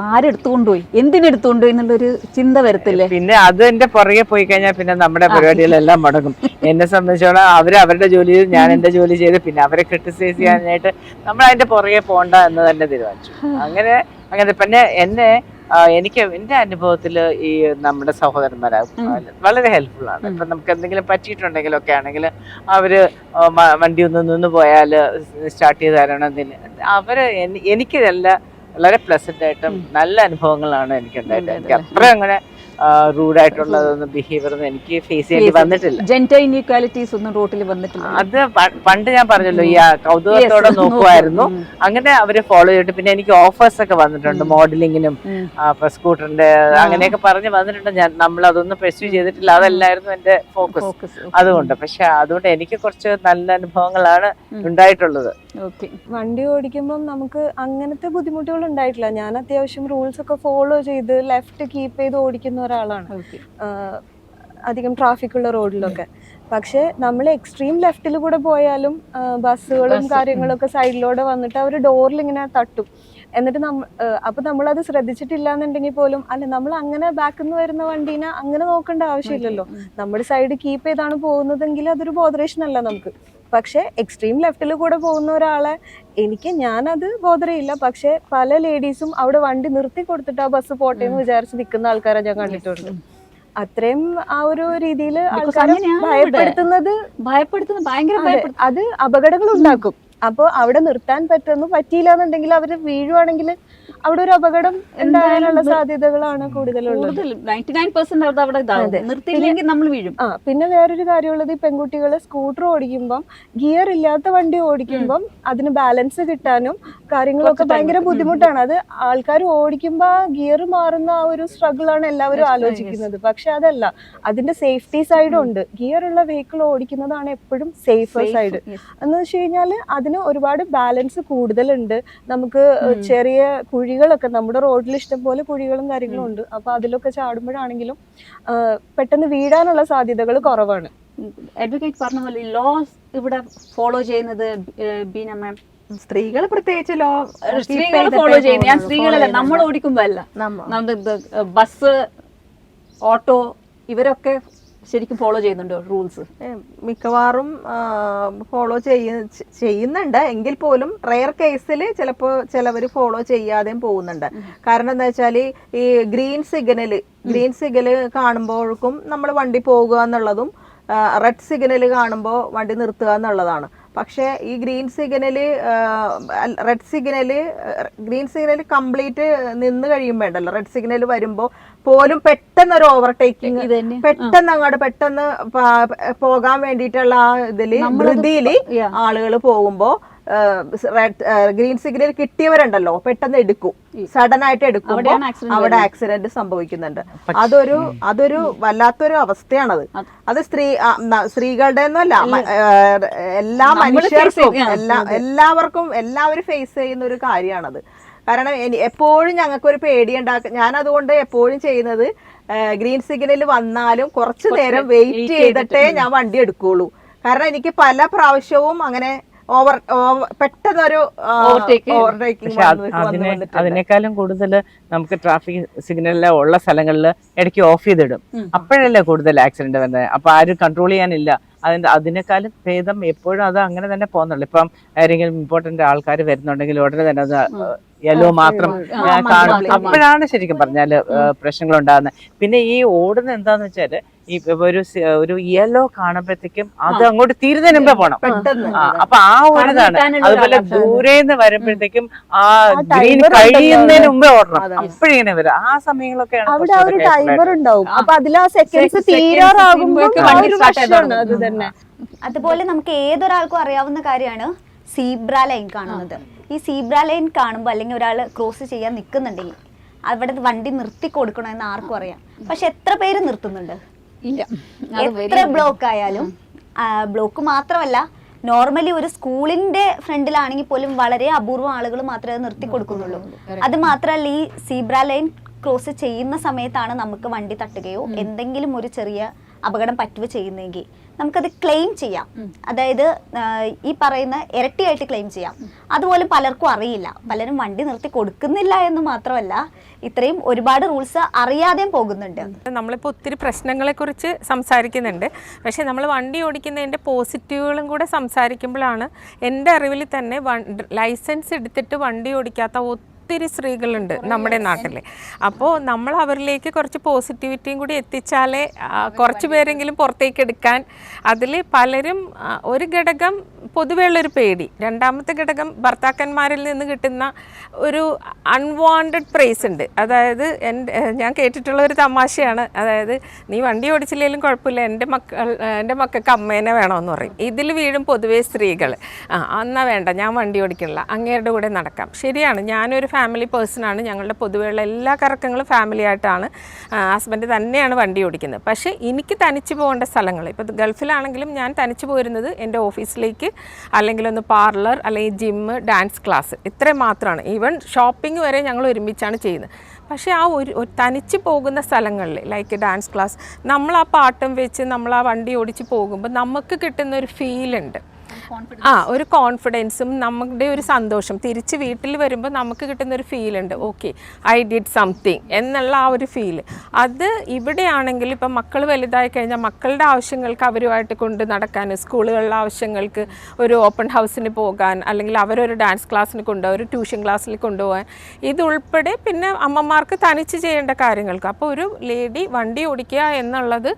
ആരെടുത്തുകൊണ്ടുപോയി, എന്തിനെടുത്തുകൊണ്ടുപോയി എന്നുള്ളൊരു ചിന്ത വരത്തില്ലേ? പിന്നെ അത് എന്റെ പുറകെ പോയി കഴിഞ്ഞാൽ പിന്നെ നമ്മുടെ പരിപാടികളെല്ലാം മുടങ്ങും. എന്നെ സംബന്ധിച്ചോളം അവരുടെ ജോലി ചെയ്ത് ഞാൻ എന്റെ ജോലി ചെയ്ത് പിന്നെ അവരെ ക്രിട്ടിസൈസ് ചെയ്യാനായിട്ട് നമ്മൾ അതിന്റെ പുറകെ പോകണ്ട എന്ന് തന്നെ തീരുമാനിച്ചു. അങ്ങനെ പിന്നെ എനിക്ക് എന്റെ അനുഭവത്തിൽ ഈ നമ്മുടെ സഹോദരന്മാരാ വളരെ ഹെൽപ്ഫുൾ ആണ്. ഇപ്പൊ നമുക്ക് എന്തെങ്കിലും പറ്റിയിട്ടുണ്ടെങ്കിലൊക്കെ ആണെങ്കിൽ അവര് വണ്ടി ഒന്ന് നിന്ന് പോയാൽ സ്റ്റാർട്ട് ചെയ്ത് തരണമെന്നില്ല. എനിക്ക് വളരെ പ്ലസന്റ് ആയിട്ടും നല്ല അനുഭവങ്ങളാണ് എനിക്ക് ഉണ്ടായിട്ട്. എനിക്ക് അത്ര അങ്ങനെ റൂഡായിട്ടുള്ളതൊന്നും ബിഹേവിയർ ഒന്നും എനിക്ക് ഫേസ് ചെയ്യേണ്ടി വന്നിട്ടില്ല. ജെൻഡർ ഇൻഇക്വാലിറ്റീസ് ഒന്നും റോട്ടിൽ വന്നിട്ടില്ല. അത് പണ്ട് ഞാൻ പറഞ്ഞല്ലോ, ഈ കൗതുകത്തോടെ നോക്കുമായിരുന്നു. അങ്ങനെ അവര് ഫോളോ ചെയ്തിട്ട് പിന്നെ എനിക്ക് ഓഫേഴ്സ് ഒക്കെ വന്നിട്ടുണ്ട്, മോഡലിങ്ങിനും സ്കൂട്ടറിന്റെ അങ്ങനെയൊക്കെ പറഞ്ഞ് വന്നിട്ടുണ്ട്. നമ്മളതൊന്നും പെർസ്യൂ ചെയ്തിട്ടില്ല. അതല്ലായിരുന്നു എന്റെ ഫോക്കസ്. അതുകൊണ്ട് എനിക്ക് കുറച്ച് നല്ല അനുഭവങ്ങളാണ് ഉണ്ടായിട്ടുള്ളത്. വണ്ടി ഓടിക്കുമ്പോൾ നമുക്ക് അങ്ങനത്തെ ബുദ്ധിമുട്ടുകൾ ഉണ്ടായിട്ടില്ല. ഞാൻ അത്യാവശ്യം റൂൾസ് ഒക്കെ ഫോളോ ചെയ്ത് ലെഫ്റ്റ് കീപ്പ് ചെയ്ത് ഓടിക്കുന്ന ഒരാളാണ്, അധികം ട്രാഫിക് ഉള്ള റോഡിലൊക്കെ. പക്ഷെ നമ്മൾ എക്സ്ട്രീം ലെഫ്റ്റിൽ കൂടെ പോയാലും ബസ്സുകളും കാര്യങ്ങളൊക്കെ സൈഡിലൂടെ വന്നിട്ട് അവർ ഡോറിൽ ഇങ്ങനെ തട്ടും. എന്നിട്ട് അപ്പൊ നമ്മളത് ശ്രദ്ധിച്ചിട്ടില്ല എന്നുണ്ടെങ്കിൽ പോലും, അല്ല നമ്മൾ അങ്ങനെ ബാക്കിൽ നിന്ന് വരുന്ന വണ്ടീനെ അങ്ങനെ നോക്കേണ്ട ആവശ്യമില്ലല്ലോ. നമ്മുടെ സൈഡ് കീപ്പ് ചെയ്താണ് പോകുന്നതെങ്കിൽ അതൊരു ബോധറേഷൻ അല്ല നമുക്ക്. പക്ഷെ എക്സ്ട്രീം ലെഫ്റ്റിൽ കൂടെ പോകുന്ന ഒരാളെ ഞാനത് ബോധറിയില്ല. പക്ഷെ പല ലേഡീസും അവിടെ വണ്ടി നിർത്തി കൊടുത്തിട്ട് ആ ബസ് പോട്ടെ എന്ന് വിചാരിച്ച് നിൽക്കുന്ന ആൾക്കാരെ ഞാൻ കണ്ടിട്ടുണ്ട്. അത്രയും ആ ഒരു രീതിയിൽ ആൾക്കാരെ ഭയപ്പെടുത്തുന്നത് ഭയങ്കര അത് അപകടങ്ങൾ ഉണ്ടാക്കും. അപ്പൊ അവിടെ നിർത്താൻ പറ്റിയില്ല എന്നുണ്ടെങ്കിൽ അവര് വീഴുവാണെങ്കിൽ അവിടെ ഒരു അപകടം ഉണ്ടാകാനുള്ള സാധ്യതകളാണ് കൂടുതലുള്ളത്. 99% അവിടെ നിർത്തിയില്ലെങ്കിൽ നമ്മൾ വീഴും. പിന്നെ വേറൊരു കാര്യമുള്ളത്, ഈ പെൺകുട്ടികള് സ്കൂട്ടർ ഓടിക്കുമ്പം ഗിയർ ഇല്ലാത്ത വണ്ടി ഓടിക്കുമ്പം അതിന് ബാലൻസ് കിട്ടാനും കാര്യങ്ങളൊക്കെ ഭയങ്കര ബുദ്ധിമുട്ടാണ്. അത് ആൾക്കാർ ഓടിക്കുമ്പോ ഗിയർ മാറുന്ന ആ ഒരു സ്ട്രഗിൾ ആണ് എല്ലാവരും ആലോചിക്കുന്നത്. പക്ഷെ അതല്ല, അതിന്റെ സേഫ്റ്റി സൈഡും ഉണ്ട്. ഗിയർ ഉള്ള വെഹിക്കിൾ ഓടിക്കുന്നതാണ് എപ്പോഴും സേഫർ സൈഡ്. എന്ന് വെച്ച് കഴിഞ്ഞാല് അതിന് ഒരുപാട് ബാലൻസ് കൂടുതലുണ്ട്. നമുക്ക് ചെറിയ കുഴികളൊക്കെ നമ്മുടെ റോഡിൽ ഇഷ്ടംപോലെ കുഴികളും കാര്യങ്ങളും ഉണ്ട്. അപ്പൊ അതിലൊക്കെ ചാടുമ്പോഴാണെങ്കിലും പെട്ടെന്ന് വീഴാനുള്ള സാധ്യതകൾ കുറവാണ്. അഡ്വക്കേറ്റ് പറഞ്ഞ പോലെ ലോസ് ഇവിടെ ഫോളോ ചെയ്യുന്നത് ബീന മാം, സ്ത്രീകൾ പ്രത്യേകിച്ച് സ്ത്രീകൾ ഫോളോ ചെയ്യുന്നത്. ഞാൻ സ്ത്രീകളല്ല, നമ്മൾ ഓടിക്കുമ്പോ അല്ല, ബസ് ഓട്ടോ ഇവരൊക്കെ ശരിക്കും ഫോളോ ചെയ്യുന്നുണ്ടോ റൂൾസ്? മിക്കവാറും ഫോളോ ചെയ്യുന്നുണ്ട്. എങ്കിൽ പോലും റെയർ കേസിൽ ചിലപ്പോൾ ചിലവർ ഫോളോ ചെയ്യാതെയും പോകുന്നുണ്ട്. കാരണം എന്താ വെച്ചാൽ ഈ ഗ്രീൻ സിഗ്നൽ കാണുമ്പോഴേക്കും നമ്മൾ വണ്ടി പോകുക എന്നുള്ളതും റെഡ് സിഗ്നൽ കാണുമ്പോൾ വണ്ടി നിർത്തുക എന്നുള്ളതാണ്. പക്ഷേ ഈ ഗ്രീൻ സിഗ്നൽ കംപ്ലീറ്റ് നിന്ന് കഴിയുമ്പോണ്ടല്ലോ, റെഡ് സിഗ്നൽ വരുമ്പോൾ പോലും പെട്ടെന്ന് ഒരു ഓവർടേക്കിംഗ്, പെട്ടെന്ന് പോകാൻ വേണ്ടിയിട്ടുള്ള ആ ധൃതിയില് ആളുകൾ പോകുമ്പോ ഗ്രീൻ സിഗ്നൽ കിട്ടിയവരുണ്ടല്ലോ പെട്ടെന്ന് എടുക്കും, സഡൻ ആയിട്ട് എടുക്കും, അവിടെ ആക്സിഡന്റ് സംഭവിക്കുന്നുണ്ട്. അതൊരു വല്ലാത്തൊരു അവസ്ഥയാണത്. അത് സ്ത്രീകളുടെ ഒന്നുമല്ല, എല്ലാ മനുഷ്യർക്കും എല്ലാവരും ഫേസ് ചെയ്യുന്ന ഒരു കാര്യമാണത്. കാരണം എപ്പോഴും ഞങ്ങൾക്കൊരു പേടിയുണ്ടാക്കുക. ഞാൻ അതുകൊണ്ട് എപ്പോഴും ചെയ്യുന്നത് ഗ്രീൻ സിഗ്നൽ വന്നാലും കുറച്ചു നേരം വെയിറ്റ് ചെയ്തിട്ടേ ഞാൻ വണ്ടി എടുക്കുള്ളൂ. കാരണം എനിക്ക് പല പ്രാവശ്യവും അങ്ങനെ പെട്ടെന്നൊരു അതിനേക്കാളും കൂടുതൽ നമുക്ക് ട്രാഫിക് സിഗ്നലിൽ ഉള്ള സ്ഥലങ്ങളിൽ ഇടയ്ക്ക് ഓഫ് ചെയ്തിടും. അപ്പോഴല്ലേ കൂടുതൽ ആക്സിഡന്റ് വരുന്നത്. അപ്പൊ ആരും കൺട്രോൾ ചെയ്യാനില്ല. അതിനേക്കാളും ഭേദം എപ്പോഴും അത് അങ്ങനെ തന്നെ പോകുന്നുള്ളൂ. ഇപ്പം ആരെങ്കിലും ഇമ്പോർട്ടന്റ് ആൾക്കാർ വരുന്നുണ്ടെങ്കിൽ ഉടനെ തന്നെ അത് യെല്ലോ മാത്രം കാണും. അപ്പോഴാണ് ശരിക്കും പറഞ്ഞാല് പ്രശ്നങ്ങൾ ഉണ്ടാകുന്നത്. പിന്നെ ഈ ഓടുന്ന എന്താന്ന് വെച്ചാല് ഈ ഒരു യെല്ലോ കാണുമ്പോഴത്തേക്കും അത് അങ്ങോട്ട് തീരുന്നതിന് മുമ്പേ പോണം. അപ്പൊ ആ ഒരു ഇതാണ്. അതുപോലെ ദൂരേന്ന് വരുമ്പോഴത്തേക്കും ആ ഗ്രീൻ കഴിയുന്നതിന് മുമ്പേ ഓടണം. അപ്പോഴിങ്ങനെ വരും. ആ സമയങ്ങളൊക്കെയാണ് അവിടെ ആ ഒരു ടൈമർ ഉണ്ടാവും. അപ്പൊ അതിൽ ആ സെക്കൻഡ്സ് തീരാറാകുമ്പോൾ അത് തന്നെ. അതുപോലെ നമുക്ക് ഏതൊരാൾക്കും അറിയാവുന്ന കാര്യമാണ് സീബ്ര ലൈൻ കാണുന്നത്. ഈ സീബ്ര ലൈൻ കാണുമ്പോൾ അല്ലെങ്കിൽ ഒരാൾ ക്രോസ് ചെയ്യാൻ നിൽക്കുന്നുണ്ടെങ്കിൽ അവിടെ വണ്ടി നിർത്തി കൊടുക്കണമെന്ന് ആർക്കും അറിയാം. പക്ഷെ എത്ര പേര് നിർത്തുന്നുണ്ട്? ഇല്ല. എത്ര ബ്ലോക്ക് ആയാലും, ബ്ലോക്ക് മാത്രമല്ല, നോർമലി ഒരു സ്കൂളിന്റെ ഫ്രണ്ടിലാണെങ്കിൽ പോലും വളരെ അപൂർവം ആളുകൾ മാത്രമേ നിർത്തി കൊടുക്കുന്നുള്ളൂ. അത് മാത്രമല്ല, ഈ സീബ്ര ലൈൻ ക്രോസ് ചെയ്യുന്ന സമയത്താണ് നമുക്ക് വണ്ടി തട്ടുകയോ എന്തെങ്കിലും ഒരു ചെറിയ അപകടം പറ്റുകയോ ചെയ്യുന്നതെങ്കിൽ നമുക്കത് ക്ലെയിം ചെയ്യാം. അതായത് ഈ പറയുന്ന ഇരട്ടിയായിട്ട് ക്ലെയിം ചെയ്യാം. അതുപോലും പലർക്കും അറിയില്ല. പലരും വണ്ടി നിർത്തി കൊടുക്കുന്നില്ല എന്ന് മാത്രമല്ല, ഇത്രയും ഒരുപാട് റൂൾസ് അറിയാതെയും പോകുന്നുണ്ട്. നമ്മളിപ്പോൾ ഒത്തിരി പ്രശ്നങ്ങളെ കുറിച്ച് സംസാരിക്കുന്നുണ്ട്. പക്ഷേ നമ്മൾ വണ്ടി ഓടിക്കുന്നതിൻ്റെ പോസിറ്റീവുകളും കൂടെ സംസാരിക്കുമ്പോഴാണ് എൻ്റെ അറിവിൽ തന്നെ ലൈസൻസ് എടുത്തിട്ട് വണ്ടി ഓടിക്കാത്ത ഒത്തിരി സ്ത്രീകളുണ്ട് നമ്മുടെ നാട്ടിൽ. അപ്പോൾ നമ്മൾ അവരിലേക്ക് കുറച്ച് പോസിറ്റിവിറ്റിയും കൂടി എത്തിച്ചാലേ കുറച്ച് പേരെങ്കിലും പുറത്തേക്ക് എടുക്കാൻ. അതിൽ പലരും ഒരു ഘടകം പൊതുവെയുള്ളൊരു പേടി, രണ്ടാമത്തെ ഘടകം ഭർത്താക്കന്മാരിൽ നിന്ന് കിട്ടുന്ന ഒരു അൺവാണ്ടഡ് പ്രൈസ് ഉണ്ട്. അതായത് ഞാൻ കേട്ടിട്ടുള്ള ഒരു തമാശയാണ്, അതായത് നീ വണ്ടി ഓടിച്ചില്ലെങ്കിലും കുഴപ്പമില്ല, എൻ്റെ മക്കൾക്ക് അമ്മേനെ വേണമെന്ന് പറയും. ഇതിൽ വീഴും പൊതുവേ സ്ത്രീകൾ. എന്നാ വേണ്ട, ഞാൻ വണ്ടി ഓടിക്കണില്ല, അങ്ങേരുടെ കൂടെ നടക്കാം. ശരിയാണ്, ഞാനൊരു ഫാമിലി പേഴ്സണാണ്. ഞങ്ങളുടെ പൊതുവെയുള്ള എല്ലാ കറക്കങ്ങളും ഫാമിലി ആയിട്ടാണ്. ഹസ്ബൻഡ് തന്നെയാണ് വണ്ടി ഓടിക്കുന്നത്. പക്ഷേ എനിക്ക് തനിച്ച് പോകേണ്ട സ്ഥലങ്ങൾ, ഇപ്പോൾ ഗൾഫിലാണെങ്കിലും ഞാൻ തനിച്ച് പോരുന്നത് എൻ്റെ ഓഫീസിലേക്ക്, അല്ലെങ്കിൽ ഒന്ന് പാർലർ, അല്ലെങ്കിൽ ജിമ്മ്, ഡാൻസ് ക്ലാസ്, ഇത്രയും മാത്രമാണ്. ഈവൻ ഷോപ്പിംഗ് വരെ ഞങ്ങൾ ഒരുമിച്ചാണ് ചെയ്യുന്നത്. പക്ഷേ ആ ഒരു തനിച്ച് പോകുന്ന സ്ഥലങ്ങളിൽ, ലൈക്ക് ഡാൻസ് ക്ലാസ്, നമ്മൾ ആ പാട്ടും വെച്ച് നമ്മൾ ആ വണ്ടി ഓടിച്ച് പോകുമ്പോൾ നമുക്ക് കിട്ടുന്നൊരു ഫീലുണ്ട്. ഒരു കോൺഫിഡൻസും നമ്മുടെ ഒരു സന്തോഷം തിരിച്ച് വീട്ടിൽ വരുമ്പോൾ നമുക്ക് കിട്ടുന്ന ഒരു ഫീൽ ഉണ്ട്. ഓക്കെ, ഐ ഡിഡ് സംതിങ് എന്നുള്ള ആ ഒരു ഫീൽ. അത് ഇവിടെയാണെങ്കിൽ ഇപ്പം മക്കൾ വലുതായി കഴിഞ്ഞാൽ മക്കളുടെ ആവശ്യങ്ങൾക്ക് അവരുമായിട്ട് കൊണ്ട് നടക്കാൻ, സ്കൂളുകളിലെ ആവശ്യങ്ങൾക്ക് ഒരു ഓപ്പൺ ഹൗസിന് പോകാൻ, അല്ലെങ്കിൽ അവരൊരു ഡാൻസ് ക്ലാസ്സിന് കൊണ്ടുപോകാൻ, ഒരു ട്യൂഷൻ ക്ലാസ്സിൽ കൊണ്ടുപോകാൻ, ഇതുൾപ്പെടെ പിന്നെ അമ്മമാർക്ക് തനിച്ച് ചെയ്യേണ്ട കാര്യങ്ങൾക്ക്. അപ്പോൾ ഒരു ലേഡി വണ്ടി ഓടിക്കുക എന്നുള്ളത്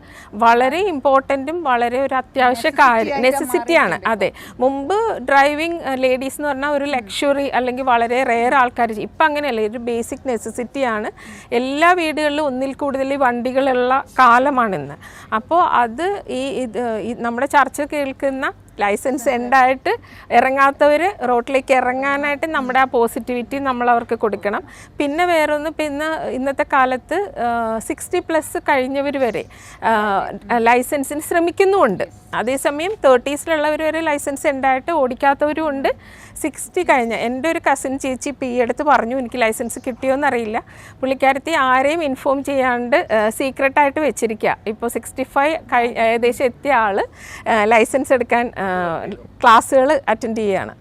വളരെ ഇമ്പോർട്ടൻറ്റും വളരെ ഒരു അത്യാവശ്യ കാര്യം, നെസസിറ്റിയാണ്. അതെ, മുമ്പ് ഡ്രൈവിംഗ് ലേഡീസ് എന്ന് പറഞ്ഞാൽ ഒരു ലക്ഷറി അല്ലെങ്കിൽ വളരെ റെയർ ആൾക്കാർ, ഇപ്പം അങ്ങനെയല്ല, ഒരു ബേസിക് നെസസിറ്റിയാണ്. എല്ലാ വീടുകളിലും ഒന്നിൽ കൂടുതൽ വണ്ടികളുള്ള കാലമാണിന്ന്. അപ്പോൾ അത് നമ്മുടെ ചർച്ച കേൾക്കുന്ന ലൈസൻസ് ഉണ്ടായിട്ട് ഇറങ്ങാത്തവർ റോട്ടിലേക്ക് ഇറങ്ങാനായിട്ട് നമ്മുടെ ആ പോസിറ്റിവിറ്റി നമ്മൾ അവർക്ക് കൊടുക്കണം. പിന്നെ വേറൊന്ന്, പിന്നെ ഇന്നത്തെ കാലത്ത് 60+ കഴിഞ്ഞവർ വരെ ലൈസൻസിന് ശ്രമിക്കുന്നുമുണ്ട്. അതേസമയം 30s വരെ ലൈസൻസ് ഉണ്ടായിട്ട് ഓടിക്കാത്തവരും ഉണ്ട്. 60 കഴിഞ്ഞ എൻ്റെ ഒരു കസിൻ ചേച്ചി എടുത്ത് പറഞ്ഞു, എനിക്ക് ലൈസൻസ് കിട്ടിയോന്നറിയില്ല. പുള്ളിക്കാരത്തി ആരെയും ഇൻഫോം ചെയ്യാണ്ട് സീക്രട്ടായിട്ട് വെച്ചിരിക്കുക. ഇപ്പോൾ 65 ഏകദേശം എത്തിയ ആൾ ലൈസൻസ് എടുക്കാൻ ക്ലാസ്സുകൾ അറ്റൻഡ് ചെയ്യുകയാണ്.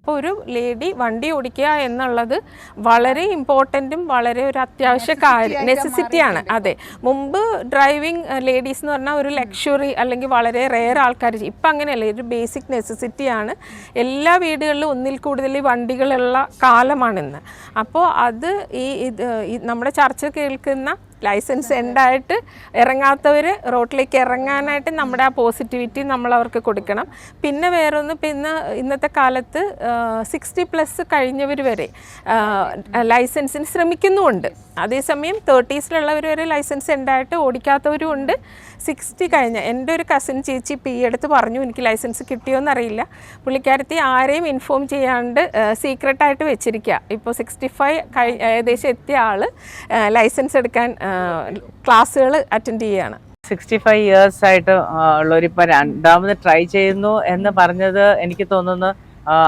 അപ്പോൾ ഒരു ലേഡി വണ്ടി ഓടിക്കുക എന്നുള്ളത് വളരെ ഇമ്പോർട്ടൻറ്റും വളരെ ഒരു അത്യാവശ്യ കാര്യം, നെസസിറ്റിയാണ്. അതെ, മുമ്പ് ഡ്രൈവിംഗ് ലേഡീസ് എന്ന് പറഞ്ഞാൽ ഒരു ലക്ഷറി അല്ലെങ്കിൽ വളരെ റെയർ ആൾക്കാർ, ഇപ്പം അങ്ങനെയല്ല, ഒരു ബേസിക് നെസസിറ്റിയാണ്. എല്ലാ വീടുകളിലും ഒന്നിൽ കൂടുതൽ വണ്ടികളുള്ള കാലമാണിന്ന്. അപ്പോൾ അത് നമ്മുടെ ചർച്ച കേൾക്കുന്ന ലൈസൻസ് ഉണ്ടായിട്ട് ഇറങ്ങാത്തവർ റോട്ടിലേക്ക് ഇറങ്ങാനായിട്ട് നമ്മുടെ ആ പോസിറ്റിവിറ്റി നമ്മൾ അവർക്ക് കൊടുക്കണം. പിന്നെ വേറൊന്ന്, പിന്നെ ഇന്നത്തെ കാലത്ത് 60+ കഴിഞ്ഞവർ വരെ ലൈസൻസിന് ശ്രമിക്കുന്നുമുണ്ട്. അതേസമയം 30s വരെ ലൈസൻസ് ഉണ്ടായിട്ട് ഓടിക്കാത്തവരും ഉണ്ട്. 60 കഴിഞ്ഞ എൻ്റെ ഒരു കസിൻ ചേച്ചി എടുത്ത് പറഞ്ഞു, എനിക്ക് ലൈസൻസ് കിട്ടിയോന്നറിയില്ല. പുള്ളിക്കാരത്തി ആരെയും ഇൻഫോം ചെയ്യാണ്ട് സീക്രട്ടായിട്ട് വെച്ചിരിക്കുക. ഇപ്പോൾ 65 ഏകദേശം എത്തിയ ആൾ ലൈസൻസ് എടുക്കാൻ ക്ലാസ്സുകൾ അറ്റൻഡ് ചെയ്യുകയാണ്. 65 years ആയിട്ട് ഉള്ളവരിപ്പോൾ രണ്ടാമത് ട്രൈ ചെയ്യുന്നു എന്ന് പറഞ്ഞത് എനിക്ക് തോന്നുന്നു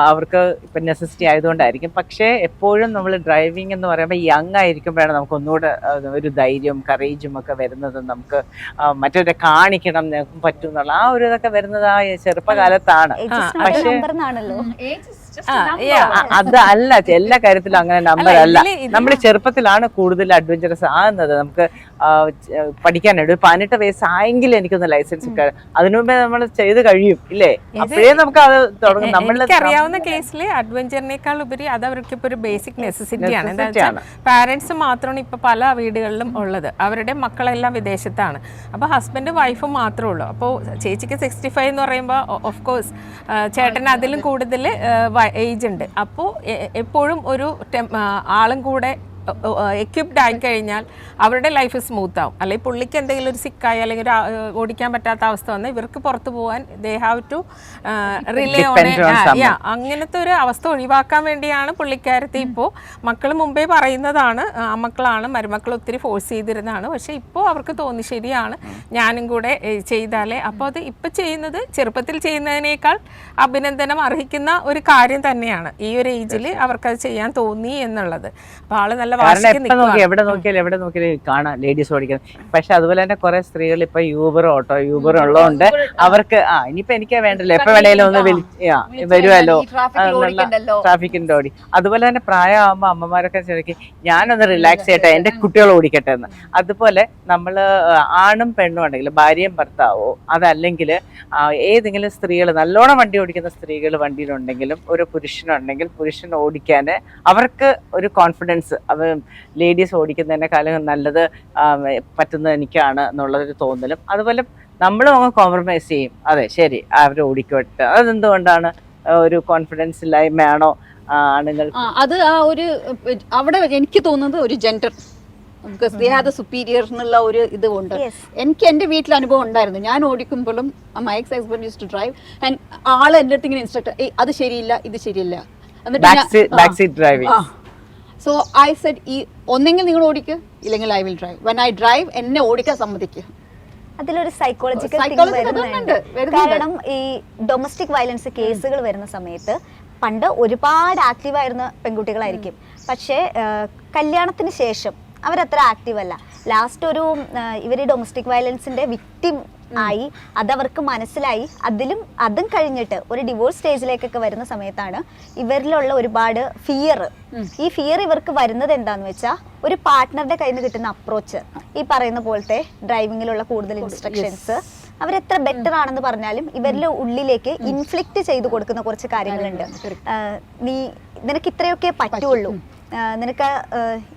അവർക്ക് ഇപ്പം നെസസിറ്റി ആയതുകൊണ്ടായിരിക്കും. പക്ഷേ എപ്പോഴും നമ്മൾ ഡ്രൈവിംഗ് എന്ന് പറയുമ്പോൾ യങ് ആയിരിക്കുമ്പോഴാണ് നമുക്ക് ഒന്നുകൂടെ ഒരു ധൈര്യവും കറേജും ഒക്കെ വരുന്നത്. നമുക്ക് മറ്റൊരു കാണിക്കണം പറ്റും എന്നുള്ള ആ ഒരു ഇതൊക്കെ വരുന്നത് ആ ചെറുപ്പകാലത്താണ്. പക്ഷേ അത് അല്ല, എല്ലാ കാര്യത്തിലും അങ്ങനെ നമ്പർ അല്ല. നമ്മൾ ചെറുപ്പത്തിലാണ് കൂടുതൽ അഡ്വഞ്ചറസ് ആകുന്നത്. നമുക്ക് പഠിക്കാനായിട്ട് ഒരു 18 വയസ്സായെങ്കിൽ എനിക്കൊന്ന് ലൈസൻസ് കിട്ടാൻ, അതിനു മുമ്പേ നമ്മൾ ചെയ്ത് കഴിയും ഇല്ലേ? അപ്പോഴേ നമുക്ക് അത് തുടങ്ങും. നമ്മൾ അറിയാവുന്ന കേസിൽ അഡ്വഞ്ചറിനേക്കാൾ ഉപരി അത് അവർക്ക് ഇപ്പൊ ഒരു ബേസിക് നെസസിറ്റിയാണ്. എന്താ വെച്ചാൽ പാരന്റ്സ് മാത്രമാണ് ഇപ്പൊ പല വീടുകളിലും ഉള്ളത്. അവരുടെ മക്കളെല്ലാം വിദേശത്താണ്. അപ്പോൾ ഹസ്ബൻഡ് വൈഫും മാത്രമേ ഉള്ളൂ. അപ്പോൾ ചേച്ചിക്ക് 65 എന്ന് പറയുമ്പോൾ ഓഫ് കോഴ്സ് ചേട്ടന് അതിലും കൂടുതൽ ഏജ് ഉണ്ട്. അപ്പോൾ എപ്പോഴും ഒരു ആളും കൂടെ എക്വിപ്ഡ് ആയി കഴിഞ്ഞാൽ അവരുടെ ലൈഫ് സ്മൂത്ത് ആവും. അല്ലെങ്കിൽ പുള്ളിക്ക് എന്തെങ്കിലും ഒരു സിക്കായി അല്ലെങ്കിൽ ഓടിക്കാൻ പറ്റാത്ത അവസ്ഥ വന്നാൽ ഇവർക്ക് പുറത്ത് പോകാൻ they have to rely on. അങ്ങനത്തെ ഒരു അവസ്ഥ ഒഴിവാക്കാൻ വേണ്ടിയാണ് പുള്ളിക്കാരത്തി ഇപ്പോൾ മക്കൾ മുമ്പേ പറയുന്നതാണ്, മക്കളാണ് മരുമക്കൾ ഒത്തിരി ഫോഴ്സ് ചെയ്തിരുന്നതാണ്. പക്ഷെ ഇപ്പോൾ അവർക്ക് തോന്നി ശരിയാണ് ഞാനും കൂടെ ചെയ്താലേ. അപ്പോൾ അത് ഇപ്പം ചെയ്യുന്നത് ചെറുപ്പത്തിൽ ചെയ്യുന്നതിനേക്കാൾ അഭിനന്ദനം അർഹിക്കുന്ന ഒരു കാര്യം തന്നെയാണ്. ഈ ഒരു ഏജിൽ അവർക്കത് ചെയ്യാൻ തോന്നി എന്നുള്ളത്. അപ്പോൾ ആള് നല്ല കാരണം എവിടെ നോക്കിയാലും കാണാം ലേഡീസ് ഓടിക്കുന്നത്. പക്ഷെ അതുപോലെ തന്നെ കുറെ സ്ത്രീകൾ ഇപ്പൊ യൂബർ ഉള്ളതുകൊണ്ട് അവർക്ക് ഇനിയിപ്പോ എനിക്ക് വേണ്ടല്ലോ, എപ്പോ വേണേലും ഒന്ന് വരുമല്ലോ, ട്രാഫിക്കിന്റെ ഓടി. അതുപോലെ തന്നെ പ്രായമാകുമ്പോ അമ്മമാരൊക്കെ ചോദിക്കും ഞാനൊന്ന് റിലാക്സ് ചെയ്യട്ടെ, എന്റെ കുട്ടികൾ ഓടിക്കട്ടെ എന്ന്. അതുപോലെ നമ്മള് ആണും പെണ്ണും ഉണ്ടെങ്കിൽ ഭാര്യയും ഭർത്താവോ അതല്ലെങ്കിൽ ഏതെങ്കിലും സ്ത്രീകൾ നല്ലോണം വണ്ടി ഓടിക്കുന്ന സ്ത്രീകൾ വണ്ടിയിലുണ്ടെങ്കിലും ഒരു പുരുഷനുണ്ടെങ്കിൽ പുരുഷൻ ഓടിക്കാൻ അവർക്ക് ഒരു കോൺഫിഡൻസ്, ലേഡീസ് ഓടിക്കുന്നതിനേക്കാളും നല്ലത് പറ്റുന്നത് എനിക്കാണ് എന്നുള്ളൊരു തോന്നലും. അതുപോലെ നമ്മളും അങ്ങ് കോംപ്രമൈസ് ചെയ്യും. അതെ ശരി അവർ ഓടിക്കോട്ടെ. അതെന്തുകൊണ്ടാണ്? ഒരു കോൺഫിഡൻസ് ഇല്ലായ്മയാണോ ആണുങ്ങൾ? അത് ആ ഒരു അവിടെ എനിക്ക് തോന്നുന്നത് ഒരു ജെൻഡർ സുപ്പീരിയർ എന്നുള്ള ഒരു ഇതുകൊണ്ട്. എനിക്ക് എന്റെ വീട്ടിൽ അനുഭവം ഉണ്ടായിരുന്നു. ഞാൻ ഓടിക്കുമ്പോഴും my ex husband use to drive and ആള് എന്റെ അടുത്ത് ഇങ്ങനെ ഇൻസ്ട്രക്ടർ അത് ശരിയില്ല ഇത് ശരിയില്ല എന്നിട്ട് സോ ഐ സെഡ് ഒന്നെങ്കിൽ നിങ്ങൾ ഓടിക്കുക ഇല്ലെങ്കിൽ I will drive. When I drive എന്നെ ഓടിക്കാൻ സമ്മതിക്കുക. അതിലൊരു സൈക്കോളജിക്കൽ Psychological വരുന്നുണ്ട്. വരുന്നുണ്ട്. കാരണം ഈ ഡൊമസ്റ്റിക് വയലൻസ് കേസുകൾ വരുന്ന സമയത്ത് പണ്ട് ഒരുപാട് ആക്റ്റീവായിരുന്ന പെൺകുട്ടികളായിരിക്കും, പക്ഷേ കല്യാണത്തിന് ശേഷം അവരത്ര ആക്റ്റീവ് അല്ല. ലാസ്റ്റ് ഒരു ഇവർ ഡൊമസ്റ്റിക് വയലൻസിന്റെ വിക്ടിം ആയി, അതവർക്ക് മനസ്സിലായി. അതും കഴിഞ്ഞിട്ട് ഒരു ഡിവോഴ്സ് സ്റ്റേജിലേക്കൊക്കെ വരുന്ന സമയത്താണ് ഇവരിലുള്ള ഒരുപാട് ഫിയർ. ഈ ഫിയർ ഇവർക്ക് വരുന്നത് എന്താന്ന് വെച്ചാൽ ഒരു പാർട്ട്ണറുടെ കയ്യിൽ നിന്ന് കിട്ടുന്ന അപ്രോച്ച്, ഈ പറയുന്ന പോലത്തെ ഡ്രൈവിങ്ങിലുള്ള കൂടുതൽ ഇൻസ്ട്രക്ഷൻസ്, അവരെത്ര ബെറ്റർ ആണെന്ന് പറഞ്ഞാലും ഇവരിലെ ഉള്ളിലേക്ക് ഇൻഫ്ലിക്റ്റ് ചെയ്ത് കൊടുക്കുന്ന കുറച്ച് കാര്യങ്ങളുണ്ട്. നിനക്ക് ഇത്രയൊക്കെ പറ്റുള്ളൂ, നിനക്ക്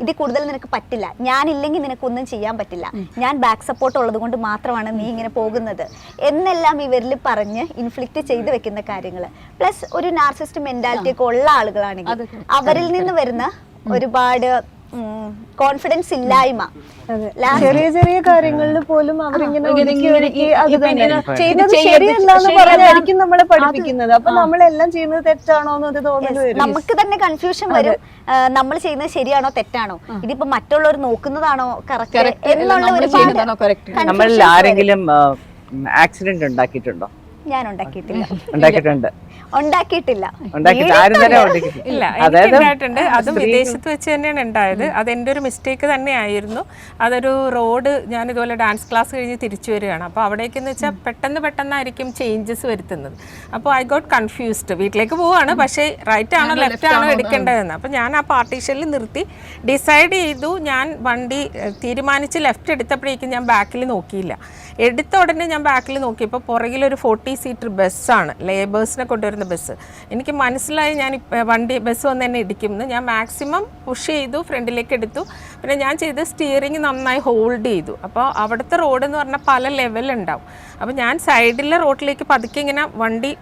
ഇതിൽ കൂടുതൽ നിനക്ക് പറ്റില്ല, ഞാനില്ലെങ്കിൽ നിനക്കൊന്നും ചെയ്യാൻ പറ്റില്ല, ഞാൻ ബാക്ക് സപ്പോർട്ട് ഉള്ളത് കൊണ്ട് മാത്രമാണ് നീ ഇങ്ങനെ പോകുന്നത് എന്നെല്ലാം ഇവരിൽ പറഞ്ഞ് ഇൻഫ്ലിക്റ്റ് ചെയ്ത് വെക്കുന്ന കാര്യങ്ങൾ. പ്ലസ് ഒരു നാർസിസ്റ്റ് മെന്റാലിറ്റി ഒക്കെ ഉള്ള ആളുകളാണെങ്കിൽ അവരിൽ നിന്ന് വരുന്ന ഒരുപാട് കോൺഫിഡൻസ് ഇല്ലായ്മ, ചെറിയ ചെറിയ കാര്യങ്ങളിൽ പോലും അവരിങ്ങനെ അത് തന്നെ ചെയ്യുന്നത് ശരിയല്ല എന്ന് പറഞ്ഞായിരിക്കും നമ്മളെ പഠിപ്പിക്കുന്നത്. അപ്പൊ നമ്മളെല്ലാം ചെയ്യുന്നത് തെറ്റാണോ എന്ന് തോന്നുന്നു വരും. നമുക്ക് തന്നെ കൺഫ്യൂഷൻ വരും, നമ്മൾ ചെയ്യുന്നത് ശരിയാണോ തെറ്റാണോ, ഇതിപ്പോ മറ്റുള്ളവർ നോക്കുന്നതാണോ കറക്റ്റ് എന്നുള്ള ഒരുപാട് നമ്മളിൽ ആരെങ്കിലും ആക്സിഡന്റ് ഉണ്ടാക്കിയിട്ടുണ്ടോ? ഞാൻ ഉണ്ടാക്കിയിട്ടില്ല. ഇല്ല, എനിക്ക് ഉണ്ടായിട്ടുണ്ട്. അതും വിദേശത്ത് വെച്ച് തന്നെയാണ് ഉണ്ടായത്. അത് എൻ്റെ ഒരു മിസ്റ്റേക്ക് തന്നെയായിരുന്നു. അതൊരു റോഡ്, ഞാൻ ഇതുപോലെ ഡാൻസ് ക്ലാസ് കഴിഞ്ഞ് തിരിച്ചു വരികയാണ്. അപ്പോൾ അവിടേക്കെന്ന് വെച്ചാൽ പെട്ടെന്നായിരിക്കും ചേഞ്ചസ് വരുത്തുന്നത്. അപ്പോൾ ഐ ഗോട്ട് കൺഫ്യൂസ്ഡ്. വീട്ടിലേക്ക് പോവാണ്, പക്ഷേ റൈറ്റ് ആണോ ലെഫ്റ്റ് ആണോ എടുക്കേണ്ടതെന്ന്. അപ്പോൾ ഞാൻ ആ പാർട്ടീഷനിൽ നിർത്തി ഡിസൈഡ് ചെയ്തു. ഞാൻ വണ്ടി തീരുമാനിച്ച് ലെഫ്റ്റ് എടുത്തപ്പോഴേക്കും ഞാൻ ബാക്കിൽ നോക്കിയില്ല. എടുത്ത ഉടനെ ഞാൻ ബാക്കിൽ നോക്കിയപ്പോൾ പുറകിലൊരു 40 സീറ്റർ ബസ്സാണ്, ലേബേഴ്സിനെ കൊണ്ടുവരുന്ന ബസ്. എനിക്ക് മനസ്സിലായി ഞാൻ ബസ് വന്ന് എന്നെ ഇടിക്കുമെന്ന്. ഞാൻ മാക്സിമം പുഷ് ചെയ്തു, ഫ്രണ്ടിലേക്ക് എടുത്തു. പിന്നെ ഞാൻ ചെയ്ത് സ്റ്റിയറിങ് നന്നായി ഹോൾഡ് ചെയ്തു. അപ്പോൾ അവിടുത്തെ റോഡ് എന്ന് പറഞ്ഞാൽ പല ലെവലുണ്ടാവും. അപ്പോൾ ഞാൻ സൈഡിലെ റോഡിലേക്ക് പതുക്കെ ഇങ്ങനെ വണ്ടി